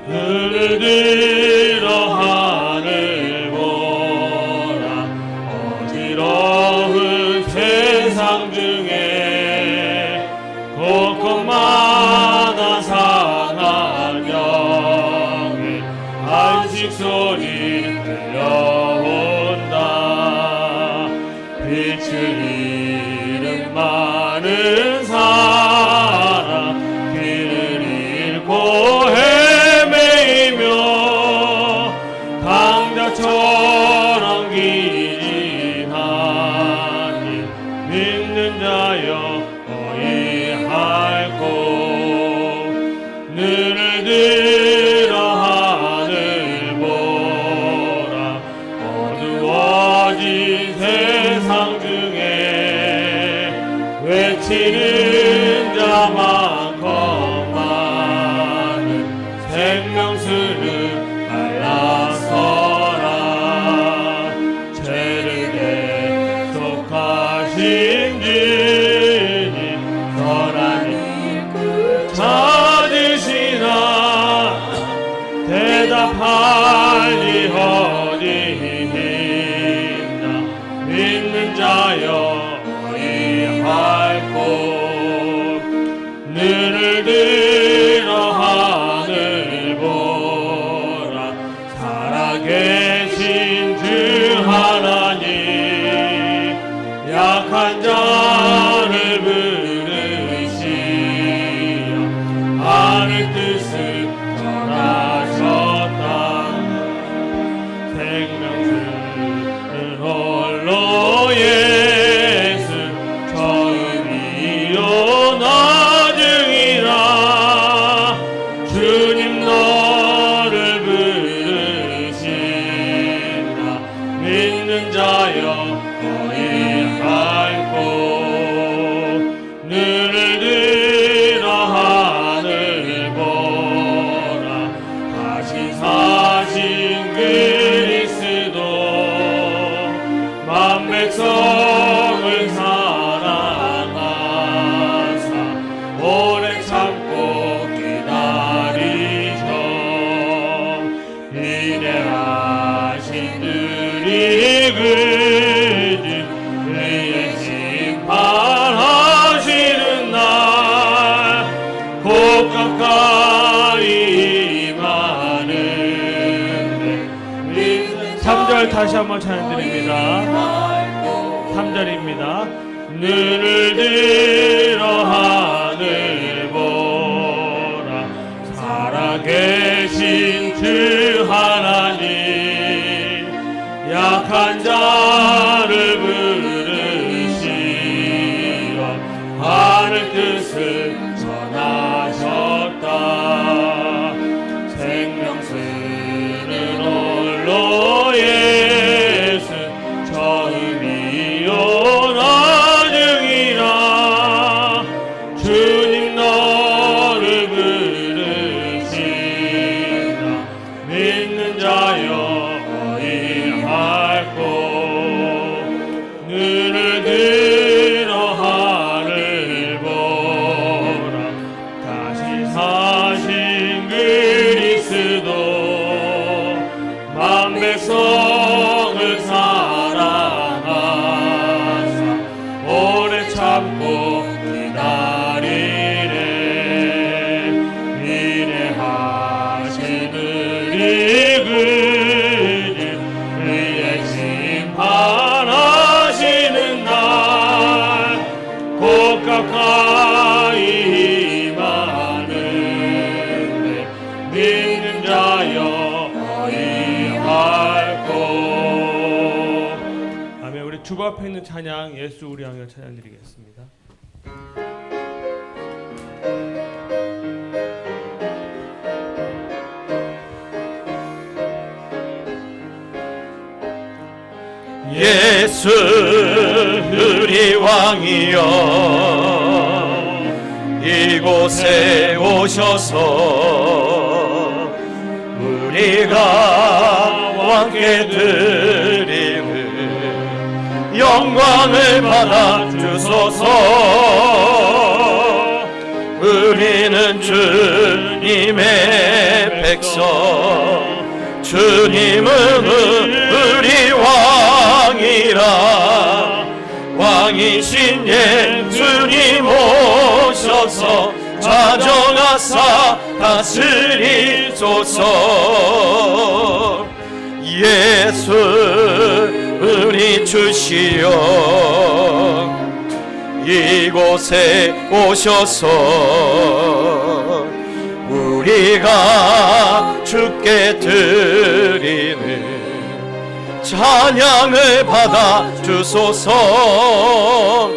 눈을 들어 하늘 보라. 어지러운 세상 중에 곳곳마다 상한 영의 안식 소리 들려온다. 빛을 잃은 많은 사람 길을 잃고 헤매이며 강자처럼 기진하니 믿는 자여 어이할꼬. 눈을 들어 하늘 보라. 어두워진 세상 중에 외치는 자 많고 많은 생명수는 말라서라. 죄를 대속하신 주님 선한 일 찾으시나 대답하니 어디 있나. 믿는 자여 어이할꼬. 눈을 들어 하늘 보라. 살아계신 주 하나님 약한 자를 부르시어 하늘 뜻을 전하셨다. 생명수는 홀로 예수 처음이요 나중이라. 주님 너를 부르신다. 믿는 자여 어이할꼬. 눈을 들어 하늘 보라. 다시 사신 그리스도 만 백성을 사랑하사 오래 참고 기다리셔. 인내하신 들이 그지 그의 심판하시는 날 곧 가까이 임하는데. 3절 다시 한번 찬양드립니다. 3절입니다. 눈을 들어 하늘 보라. 살아계신 주 하나님 약한 자를 부르시어 하늘 뜻을 전하셨다. 생명수는 홀로 예수 처음이요 나중이라. 주님 너를 부르신다. 믿는 자여 어이할꼬. 눈을 들어 하늘 보라. 다시 사신 그리스도 만 백성을 사랑하사 오래 참고 기다리래. 인내하시느니 그는 그의 심판하시는 날 곧 가까이 임하는데. 믿는 자여 어이할꼬. 아멘. 우리 주보 앞에 있는 찬양 예수 우리 왕이여 찬양드리겠습니다. 예수 우리 왕이여 이곳에 오셔서 우리가 왕께 드리는 영광을 받아 주소서. 우리는 주님의 백성 주님은 우리 왕이라 왕이신 예수님 오셔서 자정하사 다스리소서 예수 우리 주시여 이곳에 오셔서 우리가 주께 드리는 찬양을 받아 주소서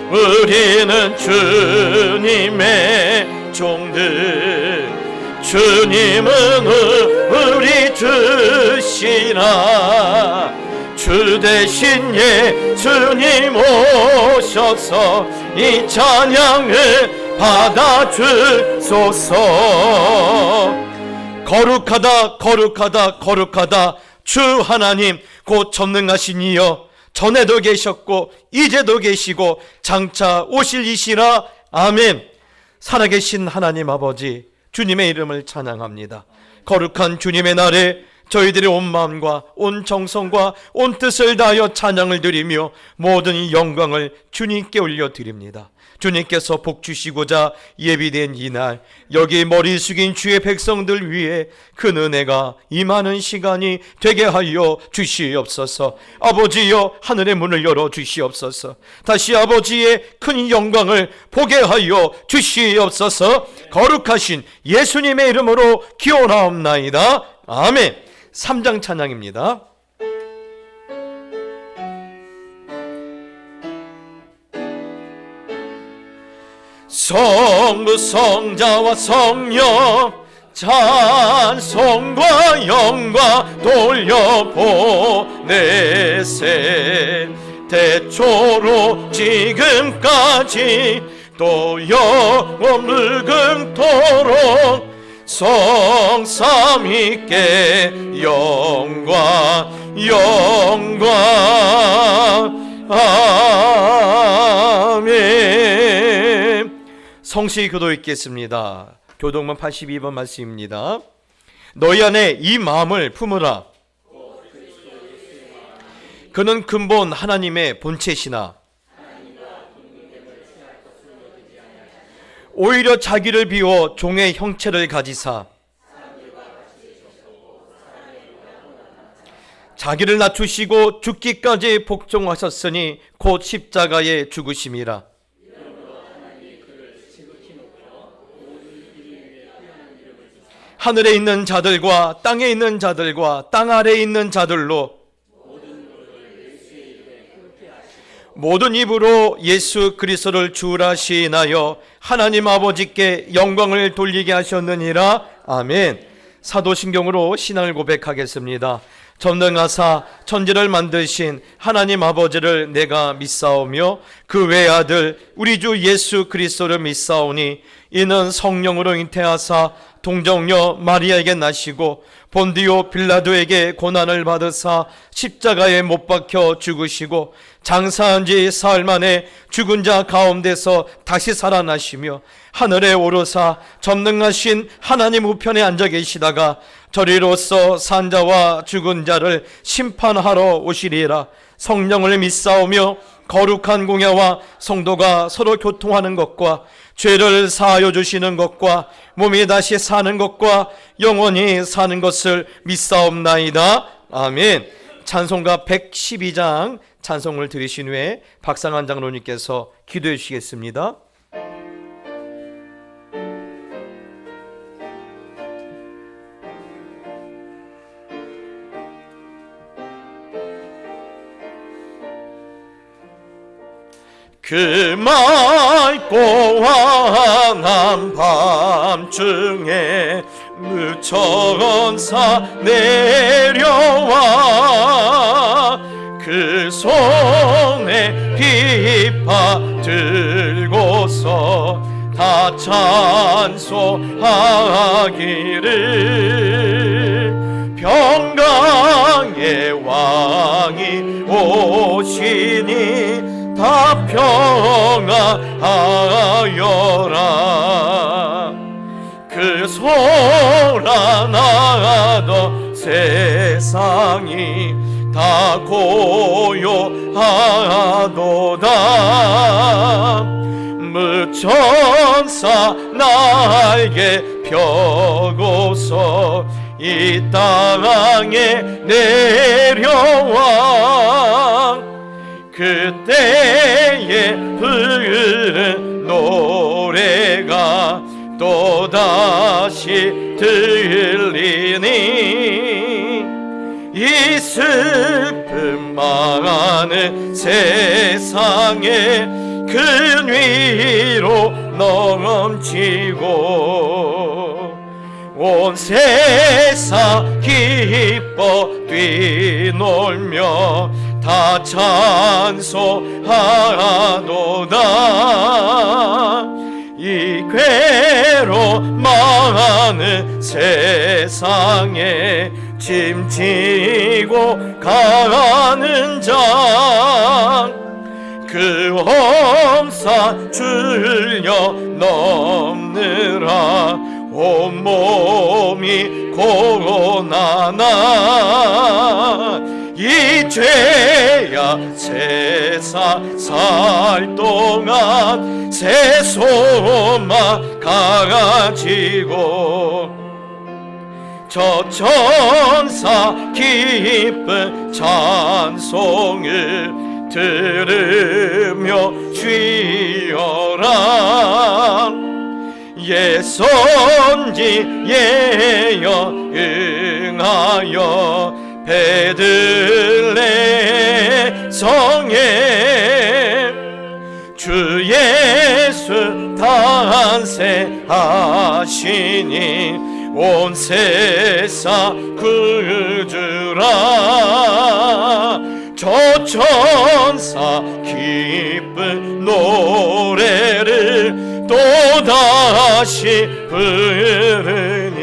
우리는 주님의 종들 주님은 우리 주시나 주 대신 예수님 오셔서 이 찬양을 받아 주소서 거룩하다 거룩하다 거룩하다 주 하나님 곧 전능하신 이여 전에도 계셨고 이제도 계시고 장차 오실 이시라 아멘. 살아계신 하나님 아버지 주님의 이름을 찬양합니다. 거룩한 주님의 날에 저희들의 온 마음과 온 정성과 온 뜻을 다하여 찬양을 드리며 모든 이 영광을 주님께 올려드립니다. 주님께서 복 주시고자 예비된 이날 여기 머리 숙인 주의 백성들 위해 큰 은혜가 임하는 시간이 되게 하여 주시옵소서. 아버지여 하늘의 문을 열어 주시옵소서. 다시 아버지의 큰 영광을 보게 하여 주시옵소서. 거룩하신 예수님의 이름으로 기원하옵나이다. 아멘. 3장 찬양입니다. 성부 성자와 성령 찬송과 영광 돌려보내세 대초로 지금까지 또 영원 물금토록 성삼위께 영광 영광 아멘. 성시 교도 읽겠습니다. 교동문 82번 말씀입니다. 너희 안에 이 마음을 품으라. 그는 근본 하나님의 본체시나 오히려 자기를 비워 종의 형체를 가지사 자기를 낮추시고 죽기까지 복종하셨으니 곧 십자가에 죽으심이라. 하늘에 있는 자들과 땅에 있는 자들과 땅 아래에 있는 자들로 모든 입으로 예수 그리스도를 주라 시인하여 하나님 아버지께 영광을 돌리게 하셨느니라. 아멘. 사도신경으로 신앙을 고백하겠습니다. 전능하사 천지를 만드신 하나님 아버지를 내가 믿사오며 그 외아들 우리 주 예수 그리스도를 믿사오니 이는 성령으로 잉태하사 동정녀 마리아에게 나시고 본디오 빌라도에게 고난을 받으사 십자가에 못 박혀 죽으시고 장사한 지 사흘 만에 죽은 자 가운데서 다시 살아나시며 하늘에 오르사 전능하신 하나님 우편에 앉아 계시다가 저리로서 산자와 죽은 자를 심판하러 오시리라. 성령을 믿사오며 거룩한 공예와 성도가 서로 교통하는 것과 죄를 사하여 주시는 것과 몸이 다시 사는 것과 영원히 사는 것을 믿사옵나이다. 아멘. 찬송가 112장 찬송을 들으신 후에 박상환 장로님께서 기도해 주시겠습니다. 그 맑고 환한 밤중에 무천사 내려와 그 손에 비파 들고서 다 찬송하기를 평강의 왕이 오시니 다 평안하여라. 그 소란하던 세상이 다 고요하도다. 무천사 날개 펴고서 이 땅에 내려와 그때에 부른 노래가 또다시 들리니 이 슬픔 많은 세상에 그 위로 넘치고 온 세상 기뻐 뛰놀며 다 찬송하도다. 이 괴로움많은 세상에 짐지고 가는 자 그 엄사 줄여 넘느라 온몸이 고난아 이 죄야 세상 살 동안 세소만 가지고 저 천사 기쁜 찬송을 들으며 쉬어라. 예선지 예여 응하여 베들레 성에 주 예수 탄생하시니 온 세상 구주라. 저 천사 기쁜 노래를 또다시 부르니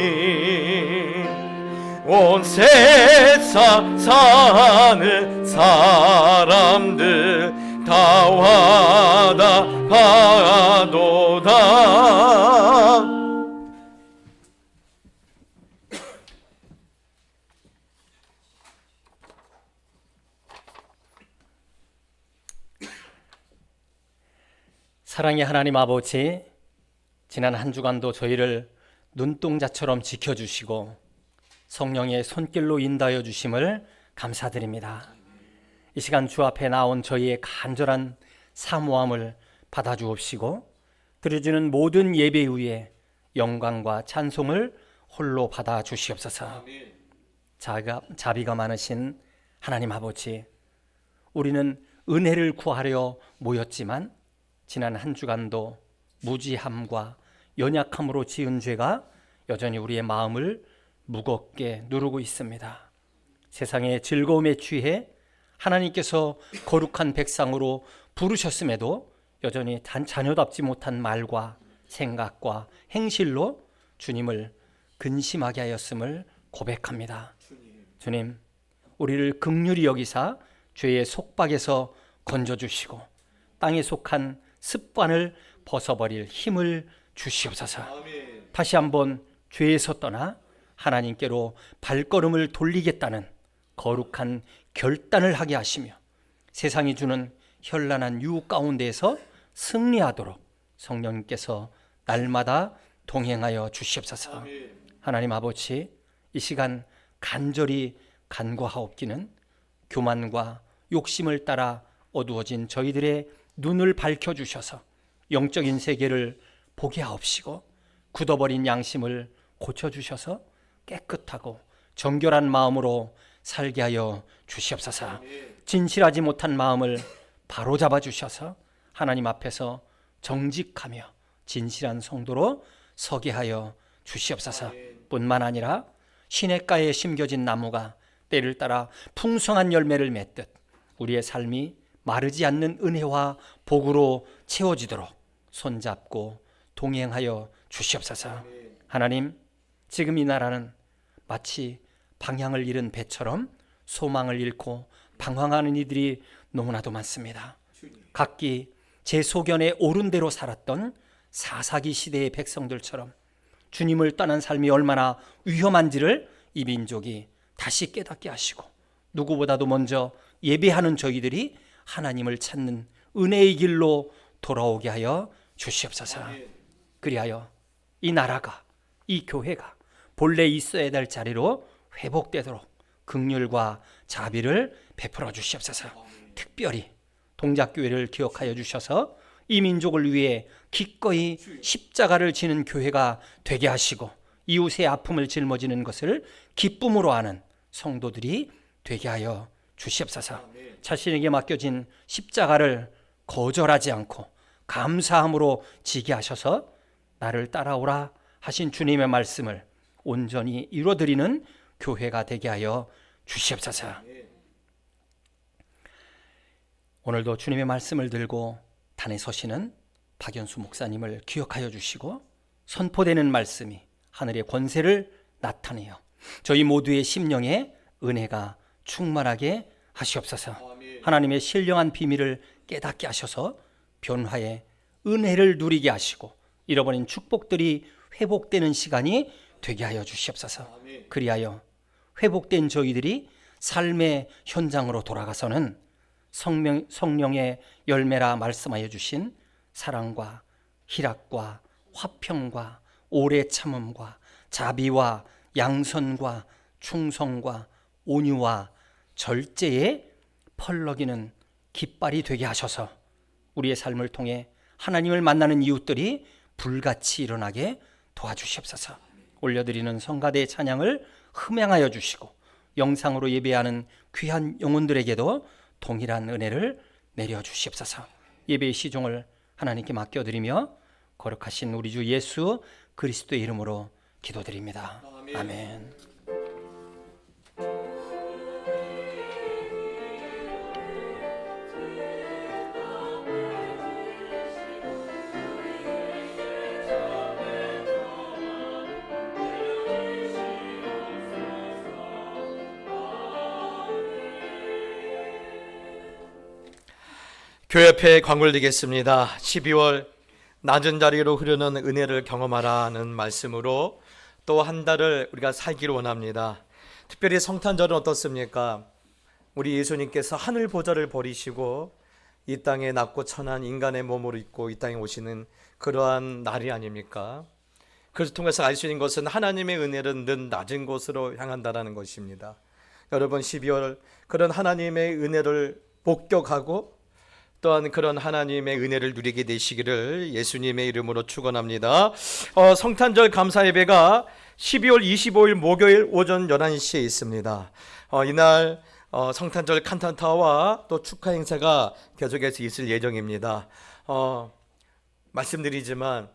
온 세상 사는 사람들 다 와다 봐도다. 사랑의 하나님 아버지, 지난 한 주간도 저희를 눈동자처럼 지켜주시고 성령의 손길로 인도하여 주심을 감사드립니다. 이 시간 주 앞에 나온 저희의 간절한 사모함을 받아주옵시고 드려지는 모든 예배 위에 영광과 찬송을 홀로 받아주시옵소서. 자비가 많으신 하나님 아버지, 우리는 은혜를 구하려 모였지만 지난 한 주간도 무지함과 연약함으로 지은 죄가 여전히 우리의 마음을 무겁게 누르고 있습니다. 세상의 즐거움에 취해 하나님께서 거룩한 백성으로 부르셨음에도 여전히 자녀답지 못한 말과 생각과 행실로 주님을 근심하게 하였음을 고백합니다. 주님, 우리를 긍휼히 여기사 죄의 속박에서 건져주시고 땅에 속한 습관을 벗어버릴 힘을 주시옵소서. 다시 한번 죄에서 떠나 하나님께로 발걸음을 돌리겠다는 거룩한 결단을 하게 하시며 세상이 주는 현란한 유혹 가운데에서 승리하도록 성령님께서 날마다 동행하여 주시옵소서. 하나님 아버지, 이 시간 간절히 간구하옵기는 교만과 욕심을 따라 어두워진 저희들의 눈을 밝혀주셔서 영적인 세계를 보게 하옵시고 굳어버린 양심을 고쳐주셔서 깨끗하고 정결한 마음으로 살게 하여 주시옵소서. 진실하지 못한 마음을 바로잡아 주셔서 하나님 앞에서 정직하며 진실한 성도로 서게 하여 주시옵소서. 뿐만 아니라 시냇가에 심겨진 나무가 때를 따라 풍성한 열매를 맺듯 우리의 삶이 마르지 않는 은혜와 복으로 채워지도록 손잡고 동행하여 주시옵소서. 하나님, 지금 이 나라는 마치 방향을 잃은 배처럼 소망을 잃고 방황하는 이들이 너무나도 많습니다. 각기 제 소견에 옳은 대로 살았던 사사기 시대의 백성들처럼 주님을 떠난 삶이 얼마나 위험한지를 이 민족이 다시 깨닫게 하시고, 누구보다도 먼저 예배하는 저희들이 하나님을 찾는 은혜의 길로 돌아오게 하여 주시옵소서. 그리하여 이 나라가, 이 교회가 본래 있어야 될 자리로 회복되도록 긍휼과 자비를 베풀어 주시옵소서. 특별히 동작교회를 기억하여 주셔서 이 민족을 위해 기꺼이 십자가를 지는 교회가 되게 하시고, 이웃의 아픔을 짊어지는 것을 기쁨으로 하는 성도들이 되게 하여 주시옵소서. 자신에게 맡겨진 십자가를 거절하지 않고 감사함으로 지게 하셔서 나를 따라오라 하신 주님의 말씀을 온전히 이루어드리는 교회가 되게 하여 주시옵소서. 오늘도 주님의 말씀을 들고 단에 서시는 박연수 목사님을 기억하여 주시고, 선포되는 말씀이 하늘의 권세를 나타내어 저희 모두의 심령에 은혜가 충만하게 하시옵소서. 하나님의 신령한 비밀을 깨닫게 하셔서 변화의 은혜를 누리게 하시고 잃어버린 축복들이 회복되는 시간이 되게 하여 주시옵소서. 그리하여 회복된 저희들이 삶의 현장으로 돌아가서는 성령의 열매라 말씀하여 주신 사랑과 희락과 화평과 오래 참음과 자비와 양선과 충성과 온유와 절제에 펄럭이는 깃발이 되게 하셔서 우리의 삶을 통해 하나님을 만나는 이웃들이 불같이 일어나게 도와주시옵소서. 올려드리는 성가대의 찬양을 흠양하여 주시고 영상으로 예배하는 귀한 영혼들에게도 동일한 은혜를 내려주시옵소서. 예배의 시종을 하나님께 맡겨드리며 거룩하신 우리 주 예수 그리스도의 이름으로 기도드립니다. 아멘. 교회 앞에 광고를 드리겠습니다. 12월 낮은 자리로 흐르는 은혜를 경험하라는 말씀으로 또 한 달을 우리가 살기를 원합니다. 특별히 성탄절은 어떻습니까? 우리 예수님께서 하늘 보좌를 버리시고 이 땅에 낮고 천한 인간의 몸으로 입고 이 땅에 오시는 그러한 날이 아닙니까? 그것을 통해서 알 수 있는 것은 하나님의 은혜는 늘 낮은 곳으로 향한다는 것입니다. 여러분, 12월 그런 하나님의 은혜를 복격하고 또한 그런 하나님의 은혜를 누리게 되시기를 예수님의 이름으로 축원합니다. 성탄절 감사 예배가 12월 25일 목요일 오전 11시에 있습니다. 이날 성탄절 칸탄타와 또 축하 행사가 계속해서 있을 예정입니다. 말씀드리지만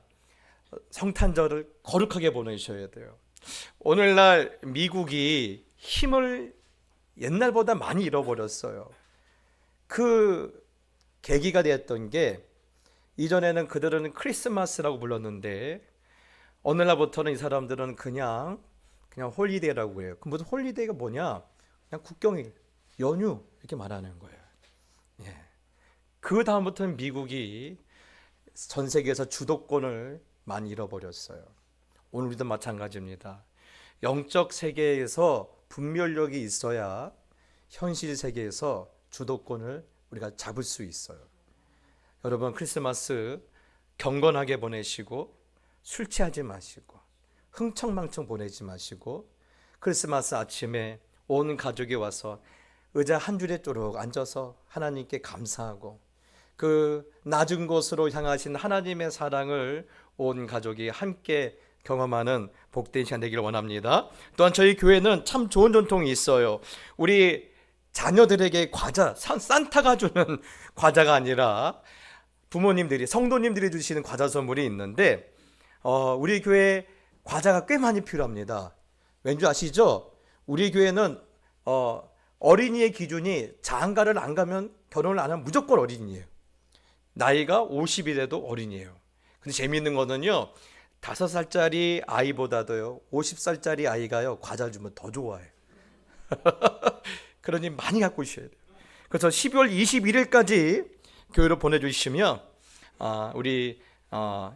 성탄절을 거룩하게 보내셔야 돼요. 오늘날 미국이 힘을 옛날보다 많이 잃어버렸어요. 그 계기가 되었던 게, 이전에는 그들은 크리스마스라고 불렀는데 오늘날부터는 이 사람들은 그냥 홀리데이라고 해요. 그 무슨 홀리데이가 뭐냐? 그냥 국경일, 연휴 이렇게 말하는 거예요. 예. 그 다음부터는 미국이 전 세계에서 주도권을 많이 잃어버렸어요. 오늘 우리도 마찬가지입니다. 영적 세계에서 분별력이 있어야 현실 세계에서 주도권을 우리가 잡을 수 있어요. 여러분, 크리스마스 경건하게 보내시고 술 취하지 마시고 흥청망청 보내지 마시고 크리스마스 아침에 온 가족이 와서 의자 한 줄에 쪼록 앉아서 하나님께 감사하고 그 낮은 곳으로 향하신 하나님의 사랑을 온 가족이 함께 경험하는 복된 시간 되기를 원합니다. 또한 저희 교회는 참 좋은 전통이 있어요. 우리 자녀들에게 과자, 산타가 주는 과자가 아니라 부모님들이, 성도님들이 주시는 과자 선물이 있는데 우리 교회에 과자가 꽤 많이 필요합니다. 왠지 아시죠? 우리 교회는 어린이의 기준이 장가를 안 가면, 결혼을 안 하면 무조건 어린이에요. 나이가 50이 돼도 어린이에요. 근데 재미있는 거는요, 5살짜리 아이보다도요 50살짜리 아이가요 과자를 주면 더 좋아해요. 그러니 많이 갖고 있어야 돼요. 그래서 12월 21일까지 교회로 보내주시면 우리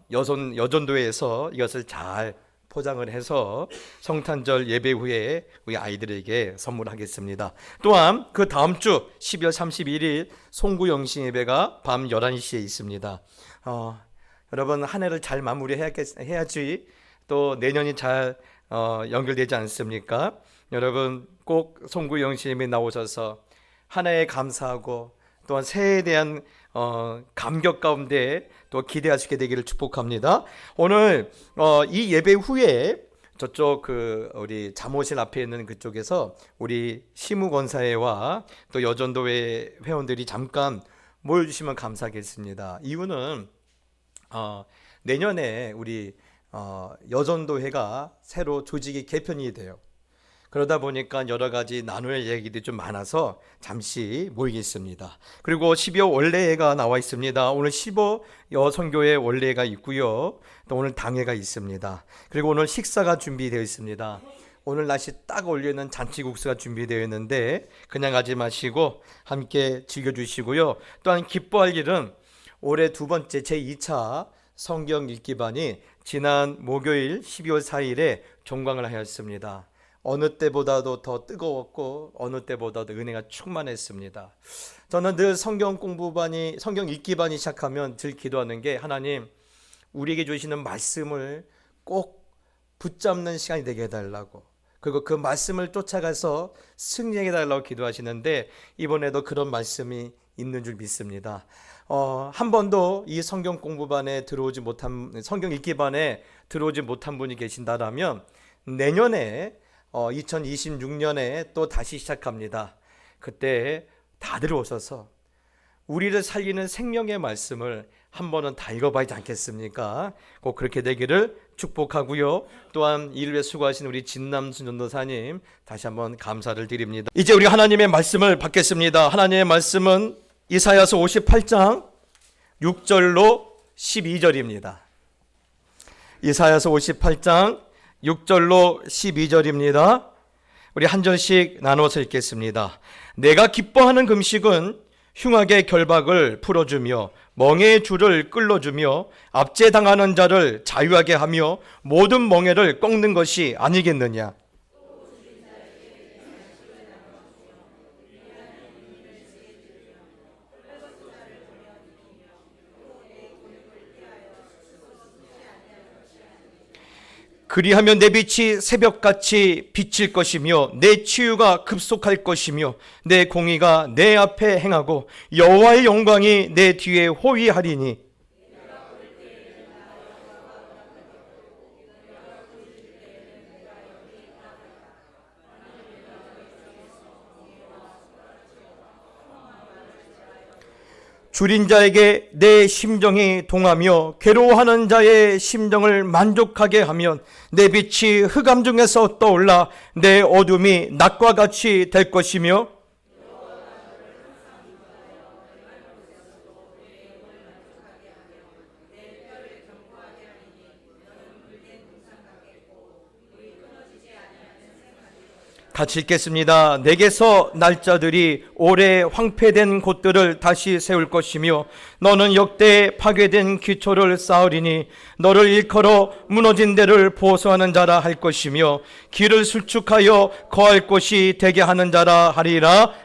여전도회에서 이것을 잘 포장을 해서 성탄절 예배 후에 우리 아이들에게 선물하겠습니다. 또한 그 다음 주 12월 31일 송구 영신 예배가 밤 11시에 있습니다. 여러분 한 해를 잘 마무리해야지 또 내년이 잘 연결되지 않습니까? 여러분 꼭 송구 영신 예배 나오셔서 한 해에 감사하고 또한 새해에 대한 감격 가운데 또 기대하시게 되기를 축복합니다. 오늘 이 예배 후에 저쪽 우리 잠옷실 앞에 있는 그쪽에서 우리 시무권사회와 또 여전도회 회원들이 잠깐 모여주시면 감사하겠습니다. 이유는 내년에 우리 여전도회가 새로 조직이 개편이 돼요. 그러다 보니까 여러 가지 나눌 얘기들이 좀 많아서 잠시 모이겠습니다. 그리고 12월 원례회가 나와 있습니다. 오늘 15 여성교회 원례회가 있고요. 또 오늘 당회가 있습니다. 그리고 오늘 식사가 준비되어 있습니다. 오늘 날씨 딱 어울리는 잔치국수가 준비되어 있는데 그냥 가지 마시고 함께 즐겨주시고요. 또한 기뻐할 일은 올해 두 번째 제2차 성경 읽기반이 지난 목요일 12월 4일에 종강을 하였습니다. 어느 때보다도 더 뜨거웠고 어느 때보다도 은혜가 충만했습니다. 저는 늘 성경 읽기반이 시작하면 늘 기도하는 게 하나님 우리에게 주시는 말씀을 꼭 붙잡는 시간이 되게 해달라고, 그리고 그 말씀을 쫓아가서 승리하게 해달라고 기도하시는데 이번에도 그런 말씀이 있는 줄 믿습니다. 한 번도 이 성경 읽기반에 들어오지 못한 분이 계신다라면 내년에 2026년에 또 다시 시작합니다. 그때 다들 오셔서 우리를 살리는 생명의 말씀을 한 번은 다 읽어봐야지 않겠습니까? 꼭 그렇게 되기를 축복하고요. 또한 이를 위해 수고하신 우리 진남순 전도사님 다시 한번 감사를 드립니다. 이제 우리 하나님의 말씀을 받겠습니다. 하나님의 말씀은 이사야서 58장 6절로 12절입니다. 이사야서 58장 6절로 12절입니다. 우리 한 절씩 나눠서 읽겠습니다. 내가 기뻐하는 금식은 흉악의 결박을 풀어주며 멍에의 줄을 끌어주며 압제당하는 자를 자유하게 하며 모든 멍에를 꺾는 것이 아니겠느냐. 그리하면 내 빛이 새벽같이 비칠 것이며 내 치유가 급속할 것이며 내 공의가 내 앞에 행하고 여호와의 영광이 내 뒤에 호위하리니 줄인 자에게 내 심정이 동하며 괴로워하는 자의 심정을 만족하게 하면 내 빛이 흑암 중에서 떠올라 내 어둠이 낮과 같이 될 것이며 같이 읽겠습니다. 내게서 날짜들이 오래 황폐된 곳들을 다시 세울 것이며 너는 역대 파괴된 기초를 쌓으리니 너를 일컬어 무너진 데를 보수하는 자라 할 것이며 길을 수축하여 거할 곳이 되게 하는 자라 하리라.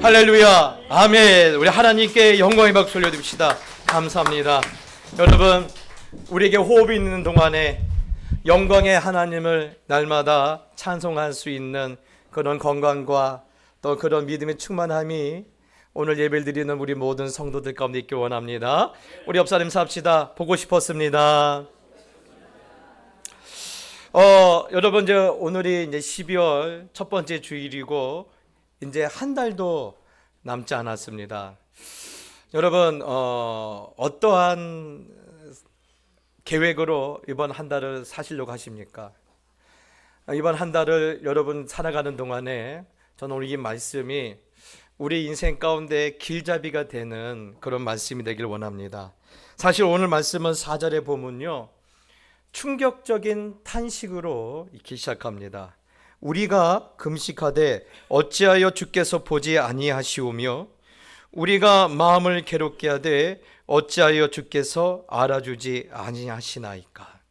할렐루야. 아멘. 우리 하나님께 영광의 박수 올려드립시다. 감사합니다. 여러분, 우리에게 호흡이 있는 동안에 영광의 하나님을 날마다 찬송할 수 있는 그런 건강과 또 그런 믿음의 충만함이 오늘 예배를 드리는 우리 모든 성도들 가운데 있길 원합니다. 우리 옆사람 삽시다. 보고 싶었습니다. 여러분, 오늘이 이제 12월 첫 번째 주일이고 이제 한 달도 남지 않았습니다. 여러분, 어떠한 계획으로 이번 한 달을 사시려고 하십니까? 이번 한 달을 여러분 살아가는 동안에 저는 오늘 이 말씀이 우리 인생 가운데 길잡이가 되는 그런 말씀이 되길 원합니다. 사실 오늘 말씀은 4절에 보면요, 충격적인 탄식으로 읽기 시작합니다. 우리가 금식하되 어찌하여 주께서 보지 아니하시오며 우리가 마음을 괴롭게 하되 어찌하여 주께서 알아주지 아니하시나이까.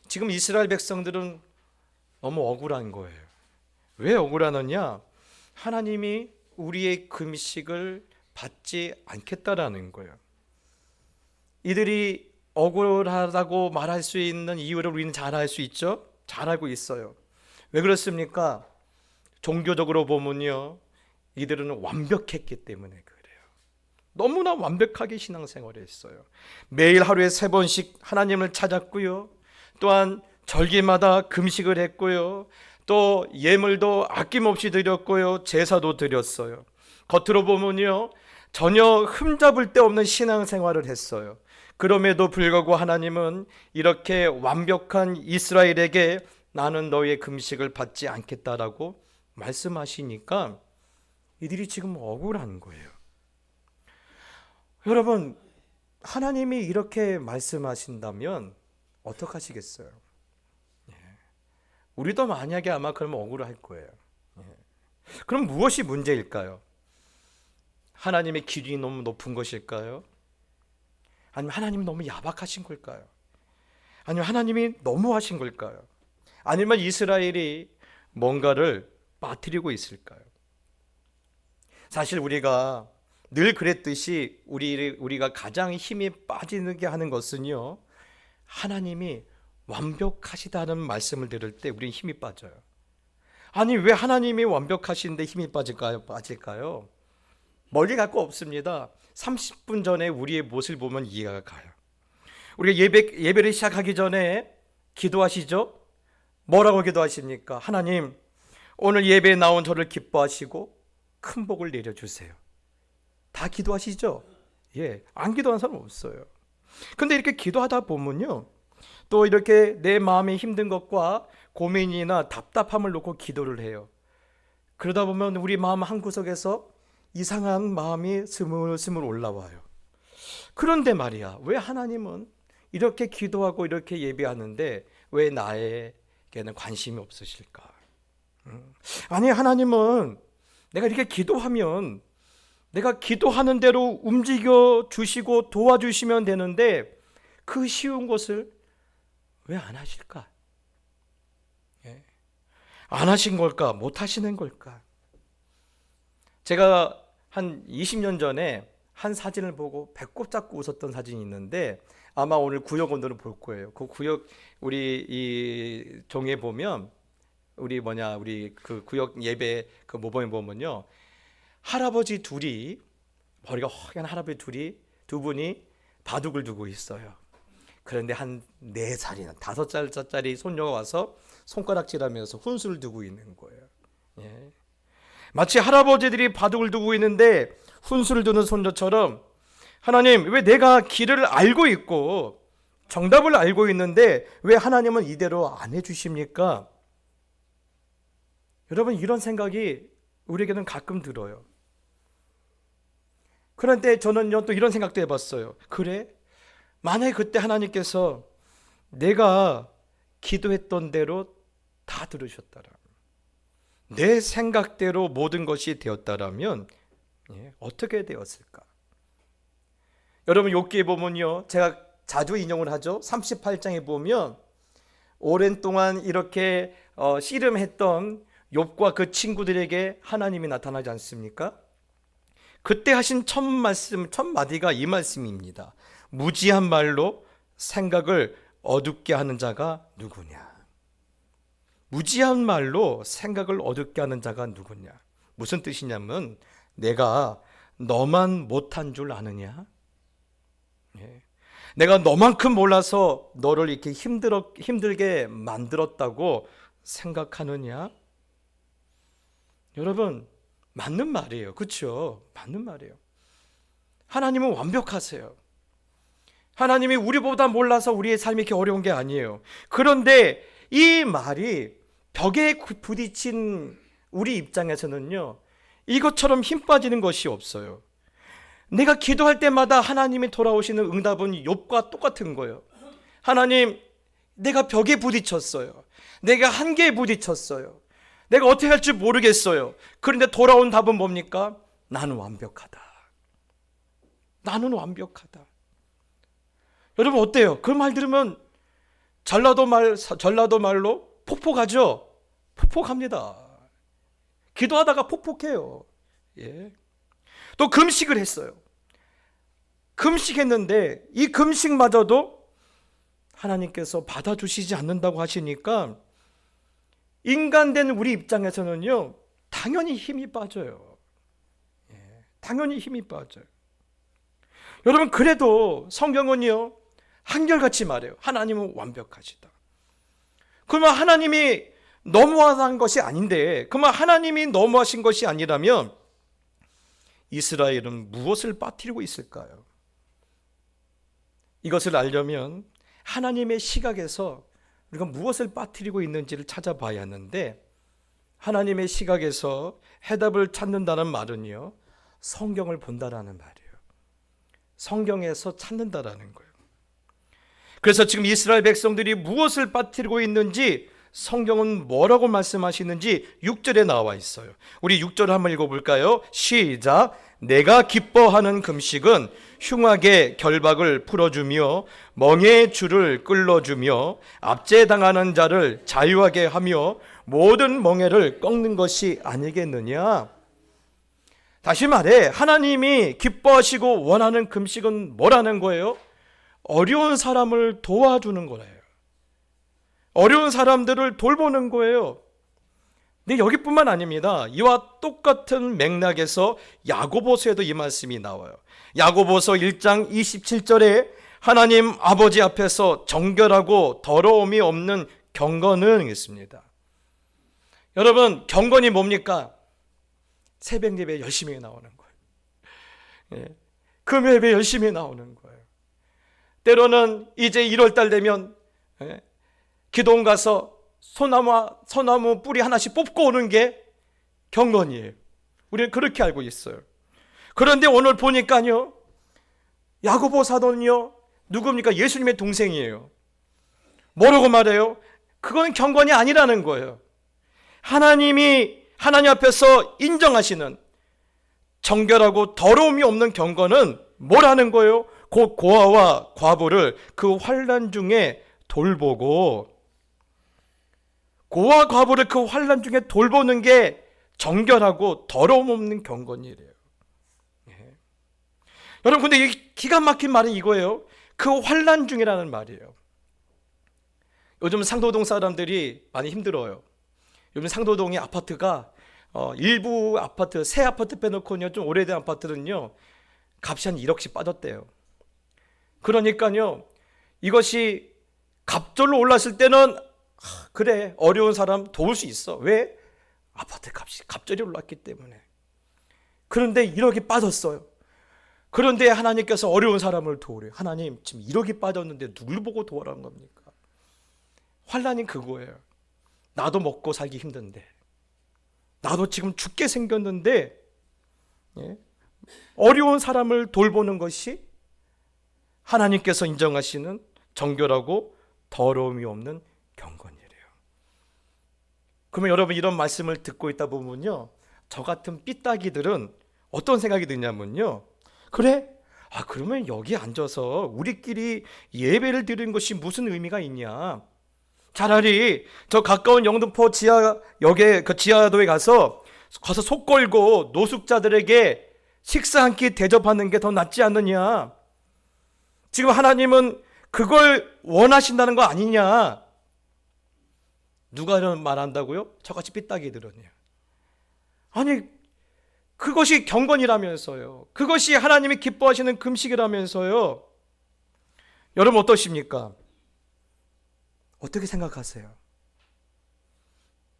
지금 이스라엘 백성들은 너무 억울한 거예요. 왜 억울하느냐? 하나님이 우리의 금식을 받지 않겠다라는 거예요. 이들이 억울하다고 말할 수 있는 이유를 우리는 잘 알 수 있죠? 잘 알고 있어요. 왜 그렇습니까? 종교적으로 보면요, 이들은 완벽했기 때문에 그래요. 너무나 완벽하게 신앙생활을 했어요. 매일 하루에 3번씩 하나님을 찾았고요, 또한 절기마다 금식을 했고요, 또 예물도 아낌없이 드렸고요, 제사도 드렸어요. 겉으로 보면요, 전혀 흠잡을 데 없는 신앙생활을 했어요. 그럼에도 불구하고 하나님은 이렇게 완벽한 이스라엘에게 나는 너의 금식을 받지 않겠다라고 말씀하시니까 이들이 지금 억울한 거예요. 여러분, 하나님이 이렇게 말씀하신다면 어떡하시겠어요? 우리도 만약에 아마 그러면 억울할 거예요. 그럼 무엇이 문제일까요? 하나님의 기준이 너무 높은 것일까요? 아니면 하나님이 너무 야박하신 걸까요? 아니면 하나님이 너무하신 걸까요? 아니면 이스라엘이 뭔가를 빠뜨리고 있을까요? 사실 우리가 늘 그랬듯이 우리가 가장 힘이 빠지는 게 하는 것은요, 하나님이 완벽하시다는 말씀을 들을 때 우리는 힘이 빠져요. 아니, 왜 하나님이 완벽하신데 힘이 빠질까요? 멀리 갈 거 없습니다. 30분 전에 우리의 모습을 보면 이해가 가요. 우리가 예배를 시작하기 전에 기도하시죠? 뭐라고 기도하십니까? 하나님, 오늘 예배에 나온 저를 기뻐하시고 큰 복을 내려주세요. 다 기도하시죠? 예, 안 기도하는 사람 없어요. 근데 이렇게 기도하다 보면요, 또 이렇게 내 마음에 힘든 것과 고민이나 답답함을 놓고 기도를 해요. 그러다 보면 우리 마음 한구석에서 이상한 마음이 스물스물 올라와요. 그런데 말이야, 왜 하나님은 이렇게 기도하고 이렇게 예배하는데 왜 나에게는 관심이 없으실까? 아니, 하나님은 내가 이렇게 기도하면 내가 기도하는 대로 움직여 주시고 도와주시면 되는데 그 쉬운 것을 왜 안 하실까? 안 하신 걸까? 못 하시는 걸까? 제가 한 20년 전에 한 사진을 보고 배꼽 잡고 웃었던 사진이 있는데 아마 오늘 구역 오늘은 볼 거예요. 그 구역 우리 이 종에 보면 우리 그 구역 예배 그 모범에 보면요, 할아버지 둘이, 머리가 허연 할아버지 두 분이 바둑을 두고 있어요. 그런데 한 4살이나 5살짜리 손녀가 와서 손가락질하면서 훈수를 두고 있는 거예요. 예. 마치 할아버지들이 바둑을 두고 있는데 훈수를 두는 손녀처럼, 하나님, 왜 내가 길을 알고 있고 정답을 알고 있는데 왜 하나님은 이대로 안 해주십니까? 여러분, 이런 생각이 우리에게는 가끔 들어요. 그런데 저는요, 또 이런 생각도 해봤어요. 그래? 만약에 그때 하나님께서 내가 기도했던 대로 다 들으셨다라, 내 생각대로 모든 것이 되었다라면 어떻게 되었을까? 여러분, 욥기에 보면요, 제가 자주 인용을 하죠. 38장에 보면 오랜 동안 이렇게 씨름했던 욥과 그 친구들에게 하나님이 나타나지 않습니까? 그때 하신 첫 말씀, 첫 마디가 이 말씀입니다. 무지한 말로 생각을 어둡게 하는 자가 누구냐? 무지한 말로 생각을 어둡게 하는 자가 누구냐? 무슨 뜻이냐면 내가 너만 못한 줄 아느냐? 예. 내가 너만큼 몰라서 너를 이렇게 힘들게 만들었다고 생각하느냐? 여러분, 맞는 말이에요. 그렇죠? 맞는 말이에요. 하나님은 완벽하세요. 하나님이 우리보다 몰라서 우리의 삶이 이렇게 어려운 게 아니에요. 그런데 이 말이 벽에 부딪힌 우리 입장에서는요, 이것처럼 힘 빠지는 것이 없어요. 내가 기도할 때마다 하나님이 돌아오시는 응답은 욥과 똑같은 거예요. 하나님, 내가 벽에 부딪혔어요. 내가 한계에 부딪혔어요. 내가 어떻게 할지 모르겠어요. 그런데 돌아온 답은 뭡니까? 나는 완벽하다. 나는 완벽하다. 여러분 어때요? 그 말 들으면 전라도 말로 폭폭하죠? 폭폭합니다. 기도하다가 폭폭해요. 예. 또 금식을 했어요. 금식했는데 이 금식마저도 하나님께서 받아주시지 않는다고 하시니까 인간된 우리 입장에서는요, 당연히 힘이 빠져요. 예. 당연히 힘이 빠져요. 여러분, 그래도 성경은요, 한결같이 말해요. 하나님은 완벽하시다. 그러면 하나님이 너무한 것이 아닌데, 그러면 하나님이 너무하신 것이 아니라면 이스라엘은 무엇을 빠뜨리고 있을까요? 이것을 알려면 하나님의 시각에서 우리가 무엇을 빠뜨리고 있는지를 찾아봐야 하는데, 하나님의 시각에서 해답을 찾는다는 말은요, 성경을 본다라는 말이에요. 성경에서 찾는다라는 거예요. 그래서 지금 이스라엘 백성들이 무엇을 빠뜨리고 있는지 성경은 뭐라고 말씀하시는지 6절에 나와 있어요. 우리 6절을 한번 읽어볼까요? 시작. 내가 기뻐하는 금식은 흉악의 결박을 풀어주며 멍에의 줄을 끌어주며 압제당하는 자를 자유하게 하며 모든 멍에를 꺾는 것이 아니겠느냐. 다시 말해, 하나님이 기뻐하시고 원하는 금식은 뭐라는 거예요? 어려운 사람을 도와주는 거예요. 어려운 사람들을 돌보는 거예요. 근데 여기뿐만 아닙니다. 이와 똑같은 맥락에서 야고보서에도 이 말씀이 나와요. 야고보서 1장 27절에 하나님 아버지 앞에서 정결하고 더러움이 없는 경건은 있습니다. 여러분, 경건이 뭡니까? 새벽 예배 열심히 나오는 거예요. 예. 금요 예배 열심히 나오는 거예요. 때로는 이제 1월달 되면 기도원 가서 소나무 뿌리 하나씩 뽑고 오는 게 경건이에요. 우리는 그렇게 알고 있어요. 그런데 오늘 보니까요, 야고보 사도는요, 누굽니까? 예수님의 동생이에요. 뭐라고 말해요? 그건 경건이 아니라는 거예요. 하나님 앞에서 인정하시는 정결하고 더러움이 없는 경건은 뭐라는 거예요? 곧 고아와 과부를 그 환난 중에 돌보고, 고아와 과부를 그 환난 중에 돌보는 게 정결하고 더러움 없는 경건이래요. 예. 여러분, 근데 이 기가 막힌 말은 이거예요. 그 환난 중이라는 말이에요. 요즘 상도동 사람들이 많이 힘들어요. 요즘 상도동의 아파트가 일부 아파트, 새 아파트 빼놓고는 좀 오래된 아파트는요, 값이 한 1억씩 빠졌대요. 그러니까요, 이것이 갑절로 올랐을 때는 그래, 어려운 사람 도울 수 있어. 왜? 아파트 값이 갑절이 올랐기 때문에. 그런데 1억이 빠졌어요. 그런데 하나님께서 어려운 사람을 도우래요. 하나님, 지금 1억이 빠졌는데 누굴 보고 도와라는 겁니까? 환난이 그거예요. 나도 먹고 살기 힘든데, 나도 지금 죽게 생겼는데, 예? 어려운 사람을 돌보는 것이 하나님께서 인정하시는 정결하고 더러움이 없는 경건이래요. 그러면 여러분, 이런 말씀을 듣고 있다 보면요, 저 같은 삐딱이들은 어떤 생각이 드냐면요, 그래? 그러면 여기 앉아서 우리끼리 예배를 드리는 것이 무슨 의미가 있냐? 차라리 저 가까운 영등포 지하역에, 그 지하도에 가서 속 걸고 노숙자들에게 식사 한 끼 대접하는 게 더 낫지 않느냐? 지금 하나님은 그걸 원하신다는 거 아니냐? 누가 이런 말 한다고요? 저같이 삐딱이 들었네요. 아니, 그것이 경건이라면서요. 그것이 하나님이 기뻐하시는 금식이라면서요. 여러분 어떠십니까? 어떻게 생각하세요?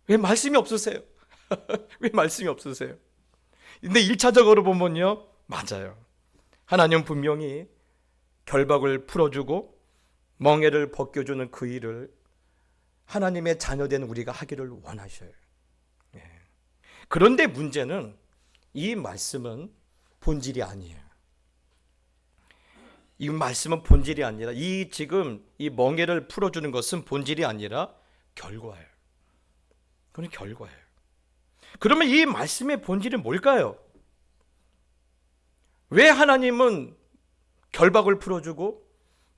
왜 말씀이 없으세요? 왜 말씀이 없으세요? 근데 1차적으로 보면요, 맞아요. 하나님 분명히 결박을 풀어주고 멍에를 벗겨주는 그 일을 하나님의 자녀된 우리가 하기를 원하셔요. 그런데 문제는 이 말씀은 본질이 아니에요. 이 말씀은 본질이 아니라 지금 이 멍에를 풀어주는 것은 본질이 아니라 결과예요. 그건 결과예요. 그러면 이 말씀의 본질이 뭘까요? 왜 하나님은 결박을 풀어주고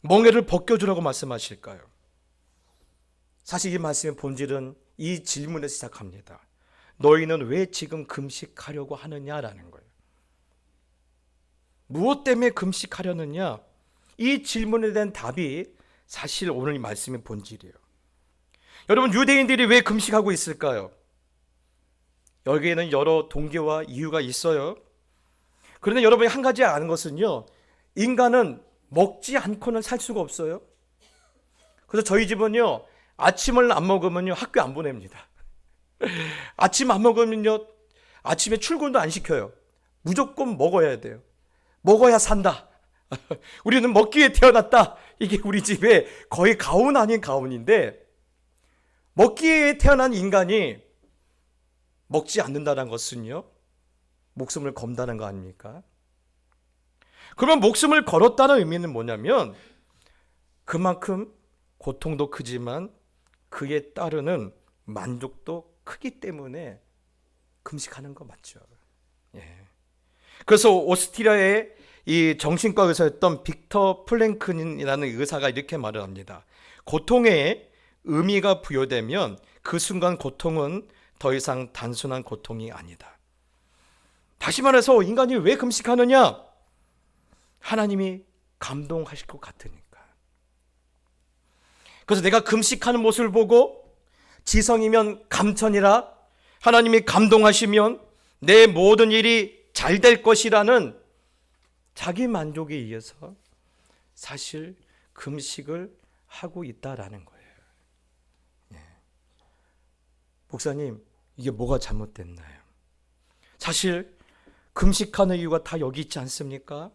멍에를 벗겨주라고 말씀하실까요? 사실 이 말씀의 본질은 이 질문에서 시작합니다. 너희는 왜 지금 금식하려고 하느냐라는 거예요. 무엇 때문에 금식하려느냐? 이 질문에 대한 답이 사실 오늘 이 말씀의 본질이에요. 여러분, 유대인들이 왜 금식하고 있을까요? 여기에는 여러 동기와 이유가 있어요. 그런데 여러분이 한 가지 아는 것은요, 인간은 먹지 않고는 살 수가 없어요. 그래서 저희 집은요, 아침을 안 먹으면요 학교 안 보냅니다. 아침 안 먹으면요 아침에 출근도 안 시켜요. 무조건 먹어야 돼요. 먹어야 산다. 우리는 먹기 위해 태어났다. 이게 우리 집의 거의 가훈 아닌 가훈인데, 먹기 위해 태어난 인간이 먹지 않는다는 것은요 목숨을 건다는 거 아닙니까? 그러면 목숨을 걸었다는 의미는 뭐냐면 그만큼 고통도 크지만 그에 따르는 만족도 크기 때문에 금식하는 거 맞죠. 그래서 오스트리아의 이 정신과 의사였던 빅터 플랭크린이라는 의사가 이렇게 말을 합니다. 고통에 의미가 부여되면 그 순간 고통은 더 이상 단순한 고통이 아니다. 다시 말해서 인간이 왜 금식하느냐? 하나님이 감동하실 것 같으니까. 그래서 내가 금식하는 모습을 보고 지성이면 감천이라 하나님이 감동하시면 내 모든 일이 잘 될 것이라는 자기 만족에 의해서 사실 금식을 하고 있다라는 거예요. 목사님, 이게 뭐가 잘못됐나요? 사실 금식하는 이유가 다 여기 있지 않습니까?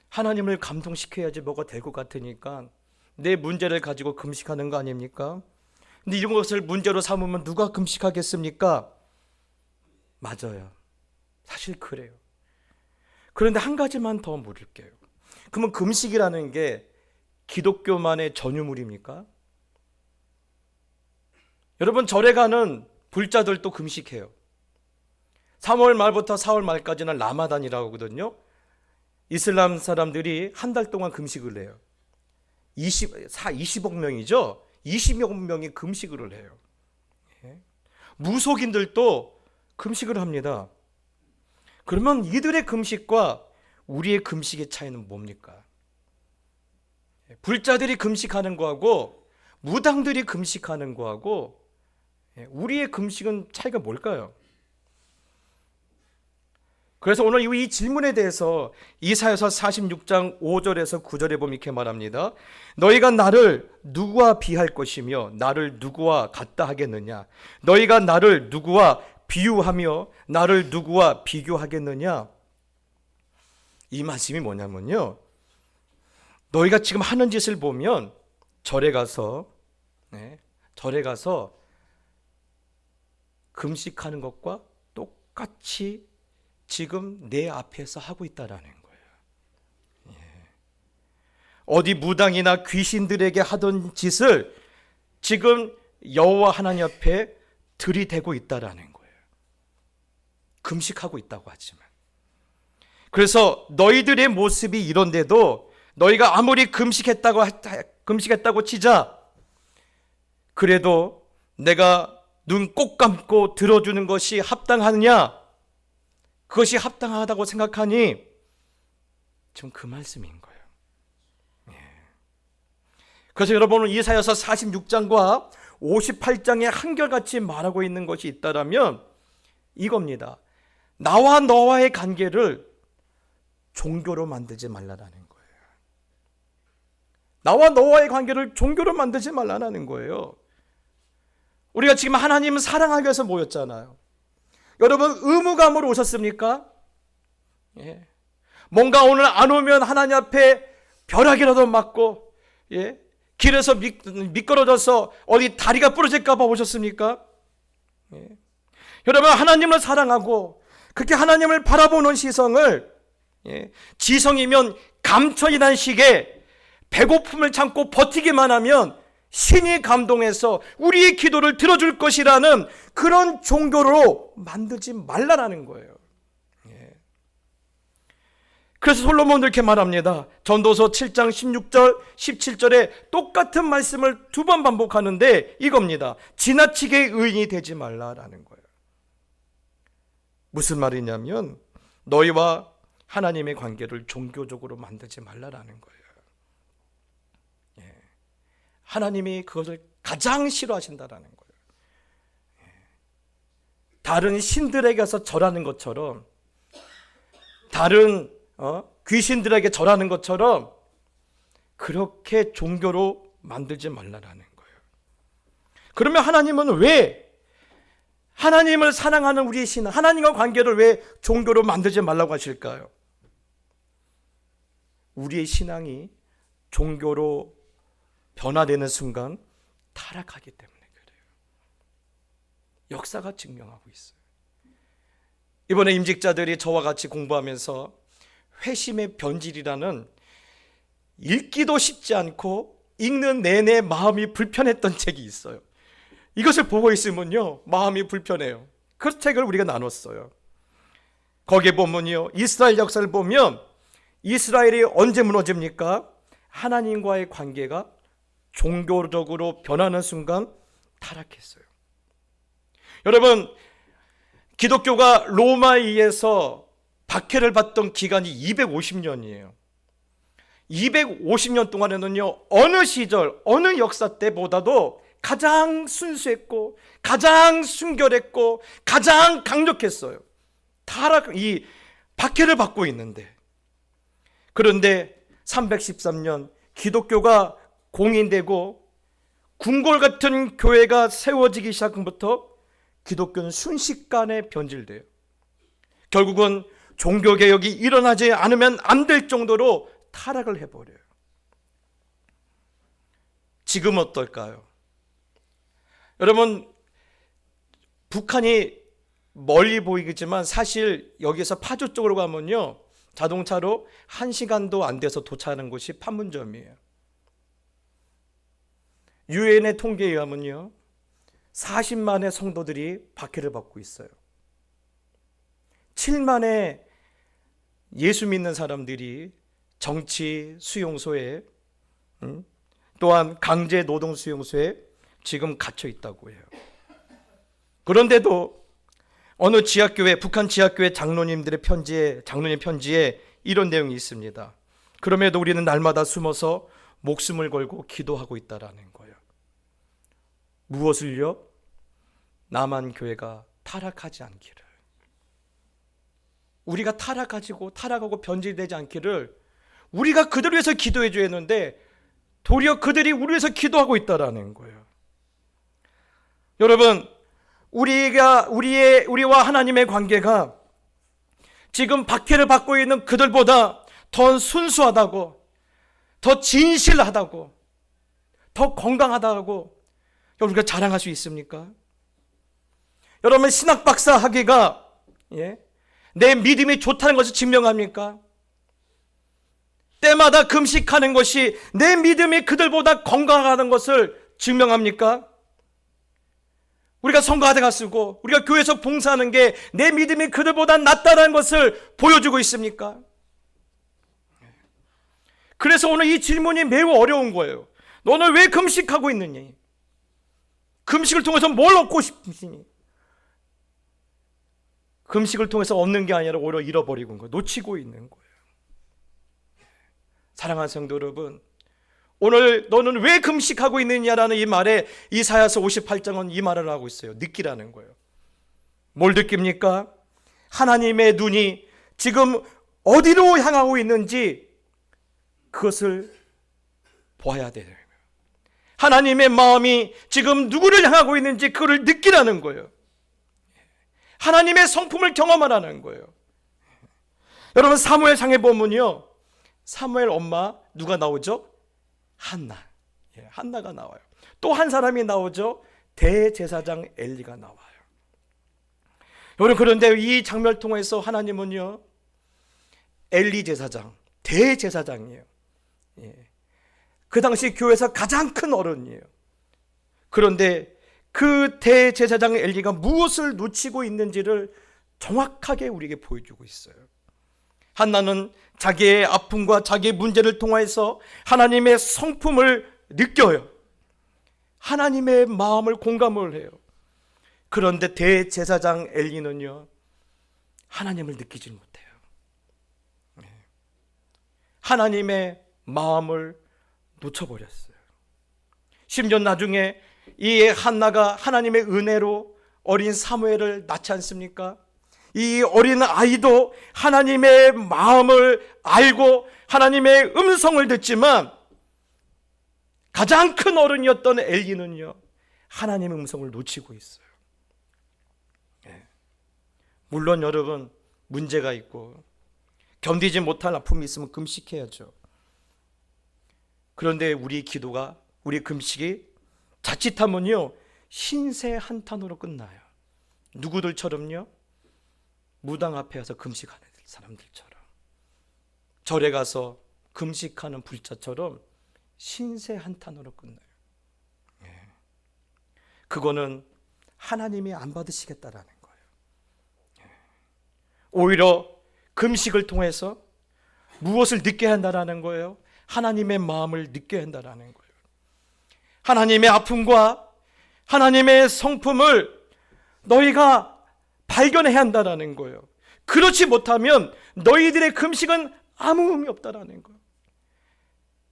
하나님을 감동시켜야지 뭐가 될 것 같으니까 내 문제를 가지고 금식하는 거 아닙니까? 근데 이런 것을 문제로 삼으면 누가 금식하겠습니까? 맞아요. 사실 그래요. 그런데 한 가지만 더 물을게요. 그러면 금식이라는 게 기독교만의 전유물입니까? 여러분, 절에 가는 불자들도 금식해요. 3월 말부터 4월 말까지는 라마단이라고 하거든요. 이슬람 사람들이 한 달 동안 금식을 해요. 20억 명이죠. 20억 명이 금식을 해요. 무속인들도 금식을 합니다. 그러면 이들의 금식과 우리의 금식의 차이는 뭡니까? 불자들이 금식하는 거하고 무당들이 금식하는 거하고 우리의 금식은 차이가 뭘까요? 그래서 오늘 이 질문에 대해서 이사야서 46장 5절에서 9절에 보면 이렇게 말합니다. 너희가 나를 누구와 비할 것이며 나를 누구와 같다 하겠느냐? 너희가 나를 누구와 비유하며 나를 누구와 비교하겠느냐? 이 말씀이 뭐냐면요, 너희가 지금 하는 짓을 보면 절에 가서 금식하는 것과 똑같이 지금 내 앞에서 하고 있다라는 거예요. 어디 무당이나 귀신들에게 하던 짓을 지금 여호와 하나님 앞에 들이대고 있다라는 거예요. 금식하고 있다고 하지만. 그래서 너희들의 모습이 이런데도 너희가 아무리 금식했다고 치자, 그래도 내가 눈 꼭 감고 들어주는 것이 합당하느냐? 그것이 합당하다고 생각하니 지금 그 말씀인 거예요. 그래서 여러분은 이사야서 46장과 58장에 한결같이 말하고 있는 것이 있다라면 이겁니다. 나와 너와의 관계를 종교로 만들지 말라라는 거예요. 나와 너와의 관계를 종교로 만들지 말라는 거예요. 우리가 지금 하나님을 사랑하기 위해서 모였잖아요. 여러분 의무감으로 오셨습니까? 예. 뭔가 오늘 안 오면 하나님 앞에 벼락이라도 맞고, 예. 길에서 미끄러져서 어디 다리가 부러질까 봐 오셨습니까? 예. 여러분 하나님을 사랑하고 그렇게 하나님을 바라보는 시선을, 예. 지성이면 감천이라는 식의 배고픔을 참고 버티기만 하면 신이 감동해서 우리의 기도를 들어줄 것이라는 그런 종교로 만들지 말라라는 거예요. 예. 그래서 솔로몬도 이렇게 말합니다. 전도서 7장 16절 17절에 똑같은 말씀을 2번 반복하는데 이겁니다. 지나치게 의인이 되지 말라라는 거예요. 무슨 말이냐면 너희와 하나님의 관계를 종교적으로 만들지 말라라는 거예요. 하나님이 그것을 가장 싫어하신다라는 거예요. 다른 신들에게 가서 절하는 것처럼, 다른 귀신들에게 절하는 것처럼 그렇게 종교로 만들지 말라라는 거예요. 그러면 하나님은 왜 하나님을 사랑하는 우리의 신앙, 하나님과 관계를 왜 종교로 만들지 말라고 하실까요? 우리의 신앙이 종교로 변화되는 순간 타락하기 때문에 그래요. 역사가 증명하고 있어요. 이번에 임직자들이 저와 같이 공부하면서 회심의 변질이라는 읽기도 쉽지 않고 읽는 내내 마음이 불편했던 책이 있어요. 이것을 보고 있으면요 마음이 불편해요. 그 책을 우리가 나눴어요. 거기에 보면요 이스라엘 역사를 보면 이스라엘이 언제 무너집니까? 하나님과의 관계가 종교적으로 변하는 순간 타락했어요. 여러분 기독교가 로마에 의해서 박해를 받던 기간이 250년이에요. 250년 동안에는요 어느 시절 어느 역사 때보다도 가장 순수했고 가장 순결했고 가장 강력했어요. 이 박해를 받고 있는데, 그런데 313년 기독교가 공인되고 궁궐 같은 교회가 세워지기 시작부터 기독교는 순식간에 변질돼요. 결국은 종교개혁이 일어나지 않으면 안 될 정도로 타락을 해버려요. 지금 어떨까요? 여러분 북한이 멀리 보이겠지만 사실 여기서 파주 쪽으로 가면요 자동차로 1시간도 안 돼서 도착하는 곳이 판문점이에요. 유엔의 통계에 의하면요 40만의 성도들이 박해를 받고 있어요. 7만의 예수 믿는 사람들이 정치 수용소에 또한 강제 노동 수용소에 지금 갇혀 있다고 해요. 그런데도 어느 지하교회, 북한 지하교회 장로님들의 장로님 편지에 이런 내용이 있습니다. 그럼에도 우리는 날마다 숨어서 목숨을 걸고 기도하고 있다라는 거예요. 무엇을요? 남한 교회가 타락하지 않기를, 우리가 타락하고 변질되지 않기를 우리가 그들을 위해서 기도해 줘야 했는데 도리어 그들이 우리 위해서 기도하고 있다라는 거예요. 여러분 우리와 하나님의 관계가 지금 박해를 받고 있는 그들보다 더 순수하다고, 더 진실하다고, 더 건강하다고 우리가 자랑할 수 있습니까? 여러분 신학 박사 학위가 내 믿음이 좋다는 것을 증명합니까? 때마다 금식하는 것이 내 믿음이 그들보다 건강하다는 것을 증명합니까? 우리가 성가대가 쓰고 우리가 교회에서 봉사하는 게 내 믿음이 그들보다 낫다는 것을 보여주고 있습니까? 그래서 오늘 이 질문이 매우 어려운 거예요. 너는 왜 금식하고 있느냐? 금식을 통해서 뭘 얻고 싶으시니? 금식을 통해서 얻는 게 아니라 오히려 잃어버리고 있는 거예요. 놓치고 있는 거예요. 사랑하는 성도 여러분, 오늘 너는 왜 금식하고 있느냐라는 이 말에 이사야서 58장은 이 말을 하고 있어요. 느끼라는 거예요. 뭘 느낍니까? 하나님의 눈이 지금 어디로 향하고 있는지 그것을 보아야 돼요. 하나님의 마음이 지금 누구를 향하고 있는지 그걸 느끼라는 거예요. 하나님의 성품을 경험하라는 거예요. 여러분, 사무엘상에 보면요, 사무엘 엄마 누가 나오죠? 한나. 한나가 나와요. 또 한 사람이 나오죠. 대제사장 엘리가 나와요. 여러분, 그런데 이 장면을 통해서 하나님은요, 엘리 제사장, 대제사장이에요. 그 당시 교회에서 가장 큰 어른이에요. 그런데 그 대제사장 엘리가 무엇을 놓치고 있는지를 정확하게 우리에게 보여주고 있어요. 한나는 자기의 아픔과 자기의 문제를 통해서 하나님의 성품을 느껴요. 하나님의 마음을 공감을 해요. 그런데 대제사장 엘리는요, 하나님을 느끼지 못해요. 하나님의 마음을 놓쳐버렸어요. 심지어 나중에 이 한나가 하나님의 은혜로 어린 사무엘을 낳지 않습니까? 이 어린 아이도 하나님의 마음을 알고 하나님의 음성을 듣지만 가장 큰 어른이었던 엘리는요, 하나님의 음성을 놓치고 있어요. 물론 여러분, 문제가 있고 견디지 못할 아픔이 있으면 금식해야죠. 그런데 우리 기도가, 우리 금식이 자칫하면요, 신세 한탄으로 끝나요. 누구들처럼요? 무당 앞에 와서 금식하는 사람들처럼, 절에 가서 금식하는 불자처럼 신세 한탄으로 끝나요. 그거는 하나님이 안 받으시겠다라는 거예요. 오히려 금식을 통해서 무엇을 느껴야 한다라는 거예요? 하나님의 마음을 느껴야 한다라는 거예요. 하나님의 아픔과 하나님의 성품을 너희가 발견해야 한다라는 거예요. 그렇지 못하면 너희들의 금식은 아무 의미 없다라는 거예요.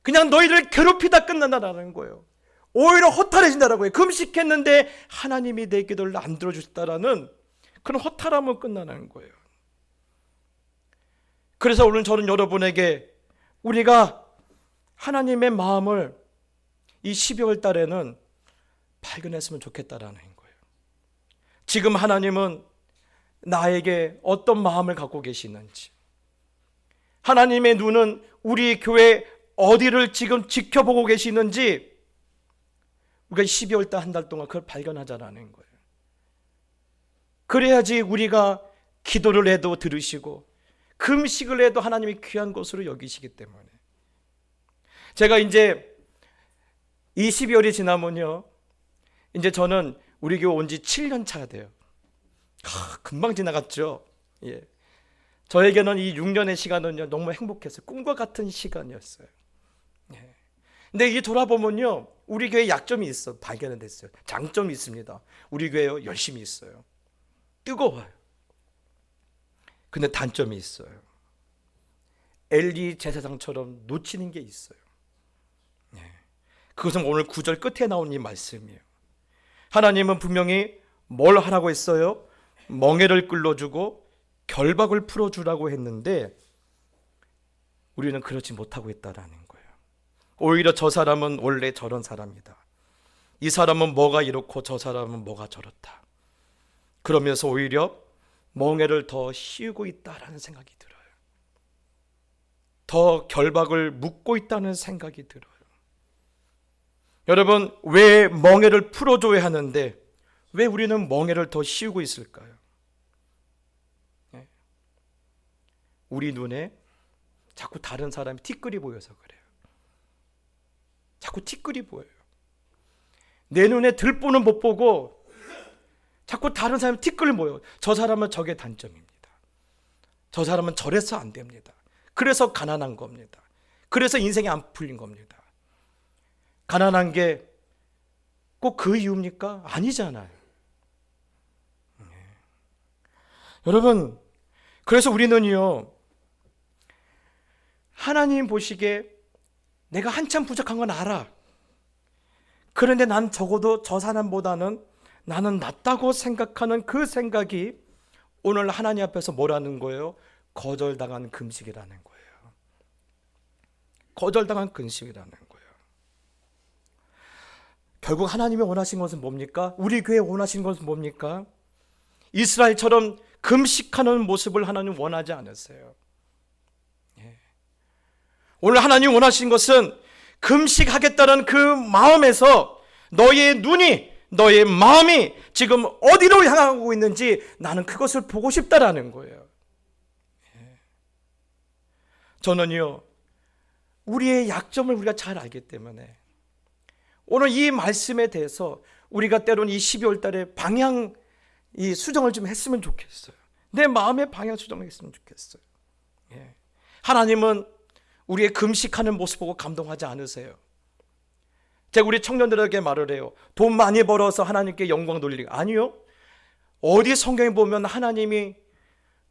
그냥 너희들을 괴롭히다 끝난다라는 거예요. 오히려 허탈해진다라고 해요. 금식했는데 하나님이 내 기도를 안 들어주셨다라는 그런 허탈함은 끝나는 거예요. 그래서 오늘 저는 여러분에게 우리가 하나님의 마음을 이 12월 달에는 발견했으면 좋겠다라는 거예요. 지금 하나님은 나에게 어떤 마음을 갖고 계시는지, 하나님의 눈은 우리 교회 어디를 지금 지켜보고 계시는지 우리가 12월 달 한 달 동안 그걸 발견하자라는 거예요. 그래야지 우리가 기도를 해도 들으시고 금식을 해도 하나님이 귀한 것으로 여기시기 때문에. 제가 이제 이 12월이 지나면요, 이제 저는 우리 교회 온 지 7년 차가 돼요. 금방 지나갔죠. 예. 저에게는 이 6년의 시간은요, 너무 행복했어요. 꿈과 같은 시간이었어요. 예. 근데 이게 돌아보면요, 우리 교회 약점이 있어 발견이 됐어요. 장점이 있습니다. 우리 교회요, 열심히 있어요. 뜨거워요. 근데 단점이 있어요. 엘리 제사장처럼 놓치는 게 있어요. 그것은 오늘 9절 끝에 나온 이 말씀이에요. 하나님은 분명히 뭘 하라고 했어요? 멍에를 끌어주고 결박을 풀어주라고 했는데 우리는 그렇지 못하고 있다라는 거예요. 오히려 저 사람은 원래 저런 사람이다. 이 사람은 뭐가 이렇고 저 사람은 뭐가 저렇다. 그러면서 오히려 멍에를 더 씌우고 있다라는 생각이 들어요. 더 결박을 묶고 있다는 생각이 들어요. 여러분, 왜 멍에를 풀어줘야 하는데 왜 우리는 멍에를 더 씌우고 있을까요? 우리 눈에 자꾸 다른 사람이 티끌이 보여서 그래요. 자꾸 티끌이 보여요. 내 눈에 들보는 못 보고 자꾸 다른 사람이 티끌을 보여요. 저 사람은 저게 단점입니다. 저 사람은 저래서 안 됩니다. 그래서 가난한 겁니다. 그래서 인생이 안 풀린 겁니다. 가난한 게 꼭 그 이유입니까? 아니잖아요. 여러분, 그래서 우리는요, 하나님 보시기에 내가 한참 부족한 건 알아. 그런데 난 적어도 저 사람보다는 나는 낫다고 생각하는 그 생각이 오늘 하나님 앞에서 뭐라는 거예요? 거절당한 금식이라는 거예요. 거절당한 금식이라는 거예요. 결국 하나님이 원하신 것은 뭡니까? 우리 교회 원하신 것은 뭡니까? 이스라엘처럼 금식하는 모습을 하나님 원하지 않으세요. 오늘 하나님 원하신 것은 금식하겠다는 그 마음에서 너의 눈이, 너의 마음이 지금 어디로 향하고 있는지 나는 그것을 보고 싶다라는 거예요. 저는요, 우리의 약점을 우리가 잘 알기 때문에 오늘 이 말씀에 대해서 우리가 때로는 이 12월 달에 방향 이 수정을 좀 했으면 좋겠어요. 내 마음의 방향 수정을 했으면 좋겠어요. 하나님은 우리의 금식하는 모습 보고 감동하지 않으세요. 제가 우리 청년들에게 말을 해요. 돈 많이 벌어서 하나님께 영광 돌리고, 아니요. 어디 성경에 보면 하나님이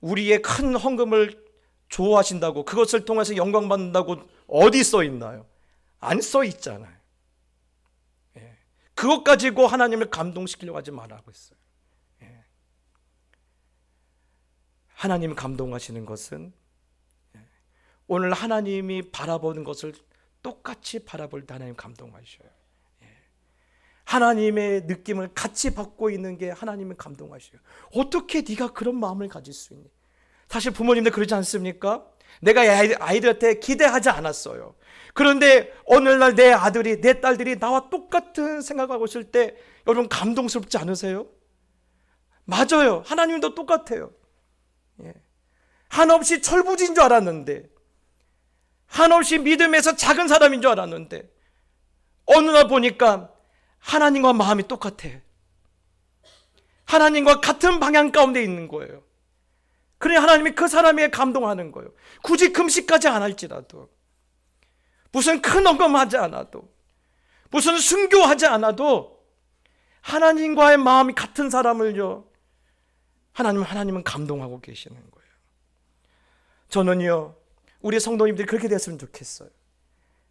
우리의 큰 헌금을 좋아하신다고, 그것을 통해서 영광 받는다고 어디 써 있나요? 안 써 있잖아요. 그것 가지고 하나님을 감동시키려고 하지 말라고 했어요. 하나님 감동하시는 것은 오늘 하나님이 바라보는 것을 똑같이 바라볼 때 하나님 감동하셔요. 하나님의 느낌을 같이 받고 있는 게 하나님을 감동하셔요. 어떻게 네가 그런 마음을 가질 수 있니? 사실 부모님들 그러지 않습니까? 내가 아이들한테 기대하지 않았어요. 그런데 어느 날 내 아들이, 내 딸들이 나와 똑같은 생각하고 있을 때 여러분 감동스럽지 않으세요? 맞아요. 하나님도 똑같아요. 한없이 철부지인 줄 알았는데, 한없이 믿음에서 작은 사람인 줄 알았는데 어느 날 보니까 하나님과 마음이 똑같아. 하나님과 같은 방향 가운데 있는 거예요. 그래 하나님이 그 사람에게 감동하는 거예요. 굳이 금식까지 안 할지라도, 무슨 큰 헌금하지 않아도, 무슨 순교하지 않아도 하나님과의 마음이 같은 사람을요, 하나님은 감동하고 계시는 거예요. 저는요, 우리 성도님들이 그렇게 됐으면 좋겠어요.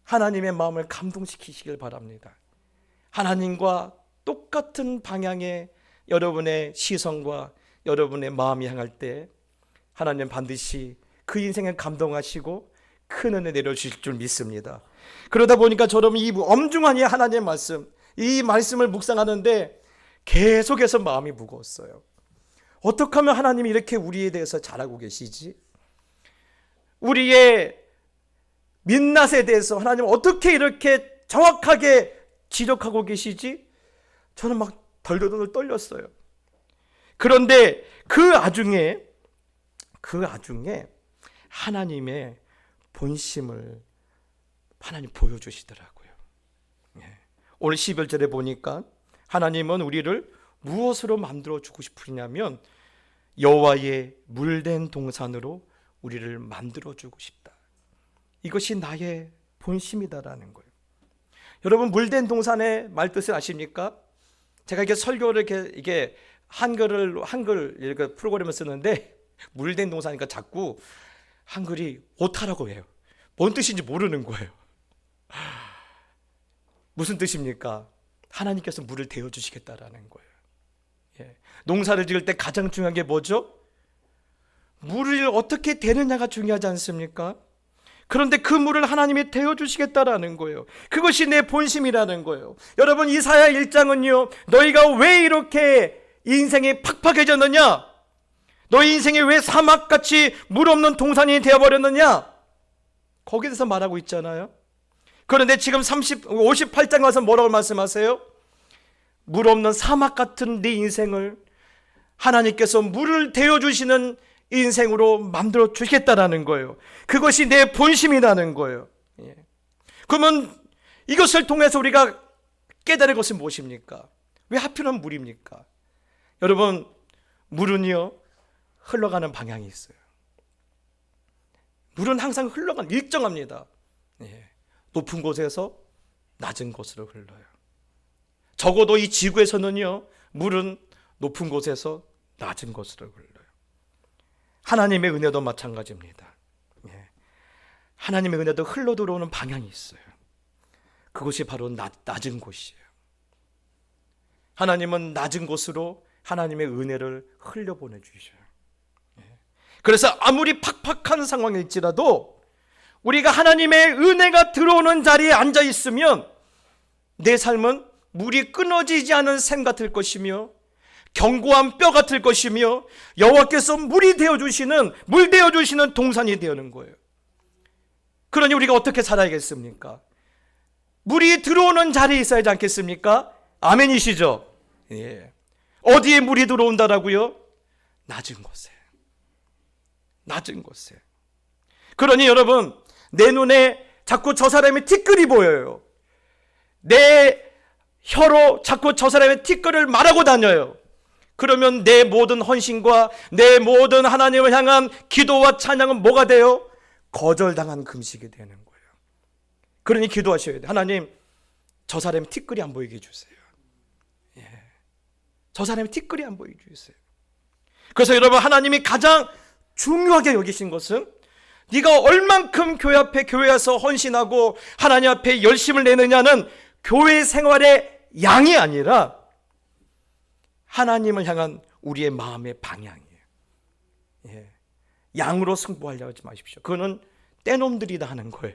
하나님의 마음을 감동시키시길 바랍니다. 하나님과 똑같은 방향의 여러분의 시선과 여러분의 마음이 향할 때 하나님 반드시 그 인생에 감동하시고 큰 은혜 내려주실 줄 믿습니다. 그러다 보니까 저는 이 엄중한 이 하나님의 말씀, 이 말씀을 묵상하는데 계속해서 마음이 무거웠어요. 어떻게 하면 하나님이 이렇게 우리에 대해서 잘하고 계시지? 우리의 민낯에 대해서 하나님 어떻게 이렇게 정확하게 지적하고 계시지? 저는 막 덜덜덜 떨렸어요. 그런데 그 아중에 하나님의 본심을 하나님 보여주시더라고요. 오늘 12절에 보니까 하나님은 우리를 무엇으로 만들어주고 싶으냐면 여호와의 물된 동산으로 우리를 만들어주고 싶다. 이것이 나의 본심이다라는 거예요. 여러분, 물된 동산의 말뜻을 아십니까? 제가 이게 설교를 이게 한글 이렇게 프로그램을 쓰는데 물된 동산이니까 자꾸 한글이 오타라고 해요. 뭔 뜻인지 모르는 거예요. 무슨 뜻입니까? 하나님께서 물을 대어 주시겠다라는 거예요. 농사를 지을 때 가장 중요한 게 뭐죠? 물을 어떻게 대느냐가 중요하지 않습니까? 그런데 그 물을 하나님이 대어 주시겠다라는 거예요. 그것이 내 본심이라는 거예요. 여러분, 이사야 1장은요, 너희가 왜 이렇게 인생이 팍팍해졌느냐? 너희 인생이 왜 사막같이 물 없는 동산이 되어버렸느냐? 거기에 대해서 말하고 있잖아요. 그런데 지금 58장 가서 뭐라고 말씀하세요? 물 없는 사막 같은 네 인생을 하나님께서 물을 대어주시는 인생으로 만들어 주시겠다라는 거예요. 그것이 내 본심이라는 거예요. 그러면 이것을 통해서 우리가 깨달을 것은 무엇입니까? 왜 하필은 물입니까? 여러분, 물은요, 흘러가는 방향이 있어요. 물은 항상 일정합니다. 높은 곳에서 낮은 곳으로 흘러요. 적어도 이 지구에서는요, 물은 높은 곳에서 낮은 곳으로 흘러요. 하나님의 은혜도 마찬가지입니다. 하나님의 은혜도 흘러 들어오는 방향이 있어요. 그곳이 바로 낮은 곳이에요. 하나님은 낮은 곳으로 하나님의 은혜를 흘려보내주셔요. 그래서 아무리 팍팍한 상황일지라도 우리가 하나님의 은혜가 들어오는 자리에 앉아 있으면 내 삶은 물이 끊어지지 않은 샘 같을 것이며 견고한 뼈 같을 것이며 여호와께서 물 되어주시는 동산이 되는 거예요. 그러니 우리가 어떻게 살아야겠습니까? 물이 들어오는 자리에 있어야 하지 않겠습니까? 아멘이시죠? 예. 어디에 물이 들어온다라고요? 낮은 곳에. 낮은 곳에. 그러니 여러분, 내 눈에 자꾸 저 사람의 티끌이 보여요. 내 혀로 자꾸 저 사람의 티끌을 말하고 다녀요. 그러면 내 모든 헌신과 내 모든 하나님을 향한 기도와 찬양은 뭐가 돼요? 거절당한 금식이 되는 거예요. 그러니 기도하셔야 돼요. 하나님, 저 사람의 티끌이 안 보이게 해주세요. 예. 저 사람의 티끌이 안 보이게 해주세요. 그래서 여러분, 하나님이 가장 중요하게 여기신 것은 네가 얼만큼 교회 앞에 교회에서 헌신하고 하나님 앞에 열심을 내느냐는 교회 생활의 양이 아니라 하나님을 향한 우리의 마음의 방향이에요. 예. 양으로 승부하려고 하지 마십시오. 그거는 떼놈들이 다 하는 거예요.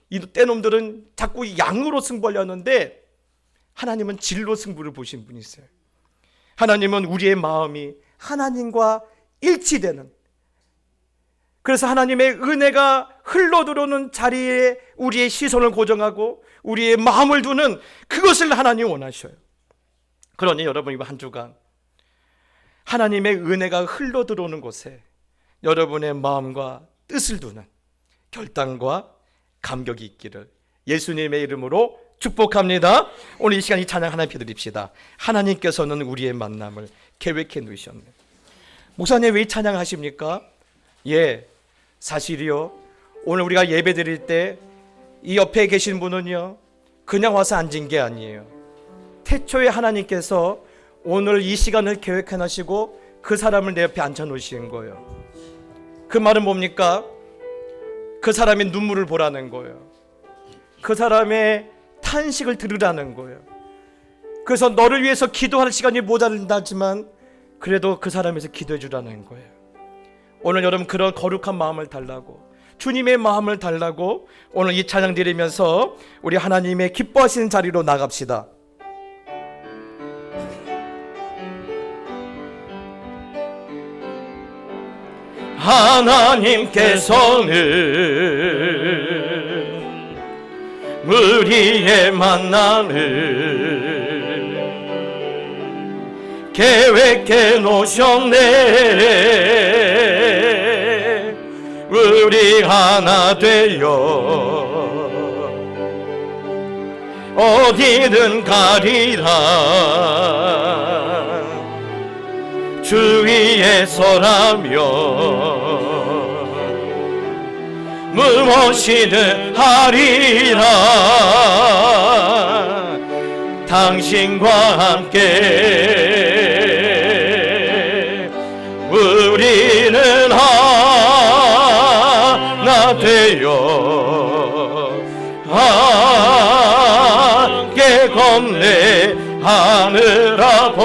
이 떼놈들은 자꾸 양으로 승부하려 하는데 하나님은 질로 승부를 보신 분이 있어요. 하나님은 우리의 마음이 하나님과 일치되는, 그래서 하나님의 은혜가 흘러들어오는 자리에 우리의 시선을 고정하고 우리의 마음을 두는 그것을 하나님이 원하셔요. 그러니 여러분, 이번 한 주간 하나님의 은혜가 흘러들어오는 곳에 여러분의 마음과 뜻을 두는 결단과 감격이 있기를 예수님의 이름으로 축복합니다. 오늘 이 시간 이 찬양 하나님 드립시다. 하나님께서는 우리의 만남을 계획해 놓으셨네. 목사님 왜 이 찬양 하십니까? 예, 사실이요, 오늘 우리가 예배 드릴 때 이 옆에 계신 분은요 그냥 와서 앉은 게 아니에요. 태초에 하나님께서 오늘 이 시간을 계획해 놓으시고 그 사람을 내 옆에 앉혀 놓으신 거예요. 그 말은 뭡니까? 그 사람의 눈물을 보라는 거예요. 그 사람의 탄식을 들으라는 거예요. 그래서 너를 위해서 기도할 시간이 모자란다지만 그래도 그 사람에서 기도해 주라는 거예요. 오늘 여러분, 그런 거룩한 마음을 달라고, 주님의 마음을 달라고 오늘 이 찬양 드리면서 우리 하나님의 기뻐하시는 자리로 나갑시다. 하나님께서는 우리의 만남을 계획해 놓으셨네. 우리 하나 되어 어디든 가리라. 주 위에 서라며 무엇이든 하리라. 당신과 함께 우리는 하나 되어 함께 건네 하늘 아버지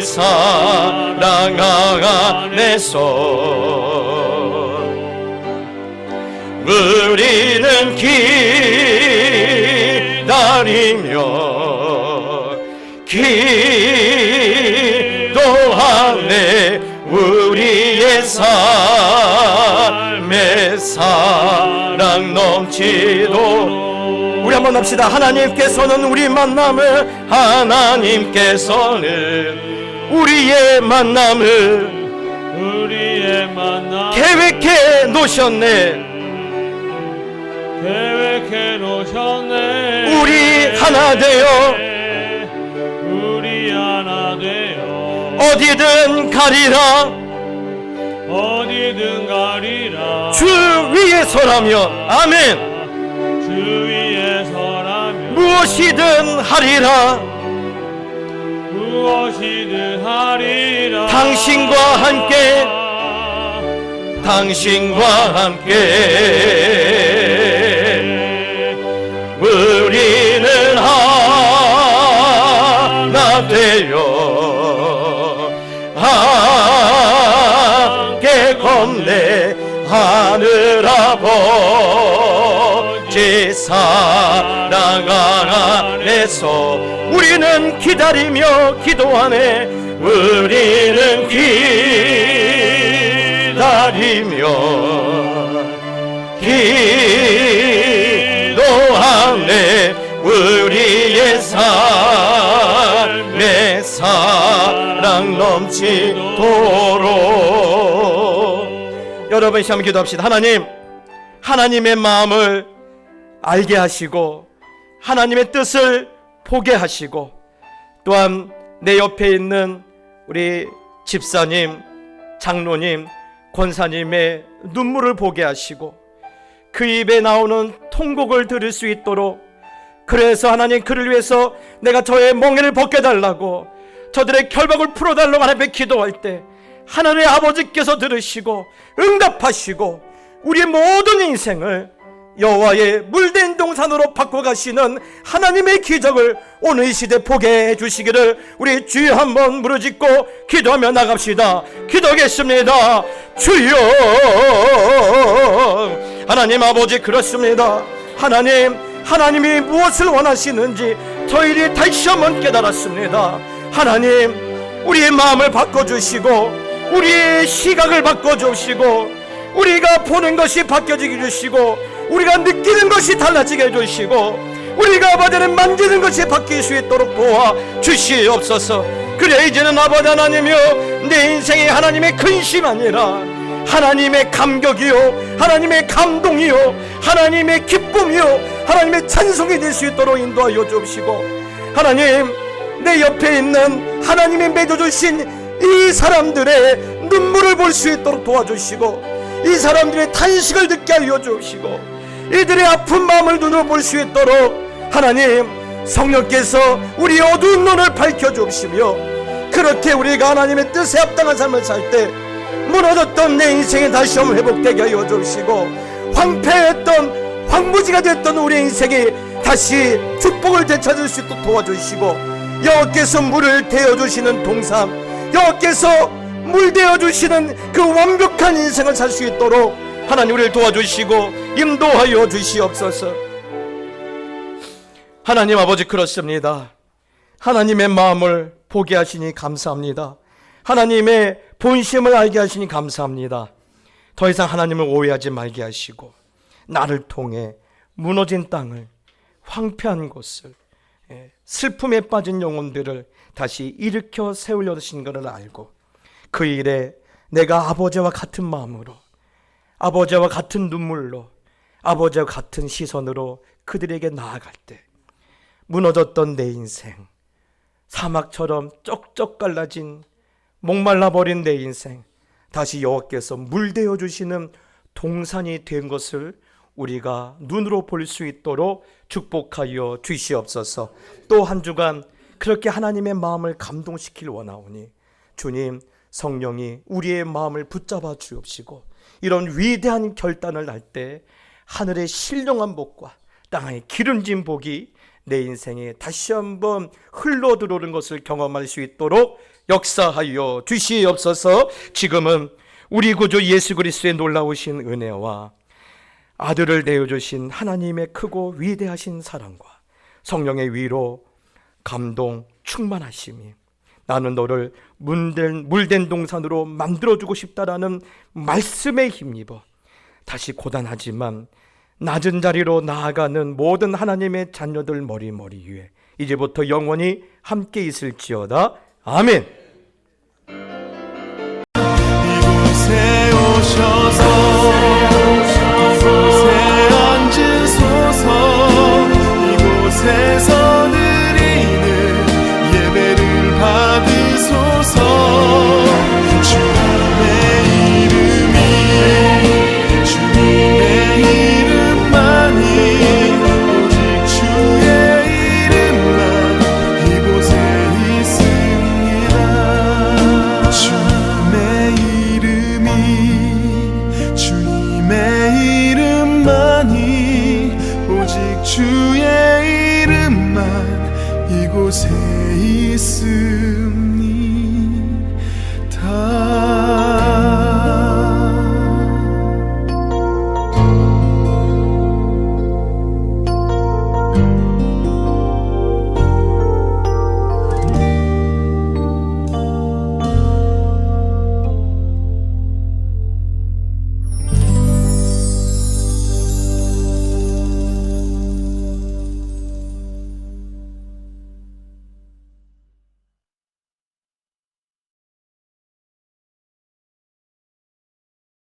사랑 안에서 우리는 기다리며 기도하네. 우리의 삶의 사랑 넘치도 우리 한번 합시다. 하나님께서는 우리 만남을, 하나님께서는 우리의 만남을 계획해 놓으셨네. 우리 하나 되어 어디든 가리라. 주 위에 서라면, 아멘. 무엇이든 하리라. 무엇이든 하리라. 당신과 함께 우리는 하나 되어 함께 건네 하늘 아버지 사랑 안에서 우리는 기다리며 기도하네. 우리는 기도하네. 우리의 삶에 사랑 넘치도록. 여러분 시험 기도합시다. 하나님, 하나님의 마음을 알게 하시고 하나님의 뜻을 보게 하시고, 또한 내 옆에 있는 우리 집사님, 장로님, 권사님의 눈물을 보게 하시고 그 입에 나오는 통곡을 들을 수 있도록, 그래서 하나님 그를 위해서 내가 저의 멍에를 벗겨달라고, 저들의 결박을 풀어달라고 하나님 앞에 기도할 때 하나님의 아버지께서 들으시고 응답하시고 우리의 모든 인생을 여호와의 물된 동산으로 바꿔가시는 하나님의 기적을 오늘 이 시대 보게 해주시기를 우리 주여 한번 무릎짓고 기도하며 나갑시다. 기도하겠습니다. 주여, 하나님 아버지, 그렇습니다. 하나님이 무엇을 원하시는지 저희들이 다시 한번 깨달았습니다. 하나님, 우리의 마음을 바꿔주시고 우리의 시각을 바꿔주시고 우리가 보는 것이 바뀌어지게 해주시고 우리가 느끼는 것이 달라지게 해주시고 우리가 아버지는 만지는 것이 바뀔 수 있도록 도와주시옵소서. 그래 이제는 아버지 하나님이여, 내 인생이 하나님의 근심 아니라 하나님의 감격이요, 하나님의 감동이요, 하나님의 기쁨이요, 하나님의 찬송이 될 수 있도록 인도하여 주시고, 하나님 내 옆에 있는 하나님이 맺어주신 이 사람들의 눈물을 볼 수 있도록 도와주시고 이 사람들의 탄식을 듣게 하여 주시고 이들의 아픈 마음을 눈으로 볼 수 있도록 하나님 성령께서 우리의 어두운 눈을 밝혀주시며, 그렇게 우리가 하나님의 뜻에 합당한 삶을 살 때 무너졌던 내 인생이 다시 한번 회복되게 하여 주시고 황폐했던 황무지가 됐던 우리의 인생이 다시 축복을 되찾을 수 있도록 도와주시고, 여호와께서 물을 대어주시는 동산, 여호와께서 물 대어주시는 그 완벽한 인생을 살 수 있도록 하나님 우리를 도와주시고 인도하여 주시옵소서. 하나님 아버지, 그렇습니다. 하나님의 마음을 보게 하시니 감사합니다. 하나님의 본심을 알게 하시니 감사합니다. 더 이상 하나님을 오해하지 말게 하시고 나를 통해 무너진 땅을, 황폐한 곳을, 슬픔에 빠진 영혼들을 다시 일으켜 세우려 하신 것을 알고 그 일에 내가 아버지와 같은 마음으로, 아버지와 같은 눈물로, 아버지와 같은 시선으로 그들에게 나아갈 때 무너졌던 내 인생, 사막처럼 쩍쩍 갈라진 목말라버린 내 인생, 다시 여호와께서 물대어 주시는 동산이 된 것을 우리가 눈으로 볼 수 있도록 축복하여 주시옵소서. 또 한 주간 그렇게 하나님의 마음을 감동시키길 원하오니 주님, 성령이 우리의 마음을 붙잡아 주옵시고 이런 위대한 결단을 할 때 하늘의 신령한 복과 땅의 기름진 복이 내 인생에 다시 한번 흘러 들어오는 것을 경험할 수 있도록 역사하여 주시옵소서. 지금은 우리 구주 예수 그리스도의 놀라우신 은혜와 아들을 내어주신 하나님의 크고 위대하신 사랑과 성령의 위로, 감동, 충만하심이 나는 너를 물된 동산으로 만들어주고 싶다라는 말씀에 힘입어 다시 고단하지만 낮은 자리로 나아가는 모든 하나님의 자녀들 머리 위에 이제부터 영원히 함께 있을지어다. 아멘. 이곳에 오셔서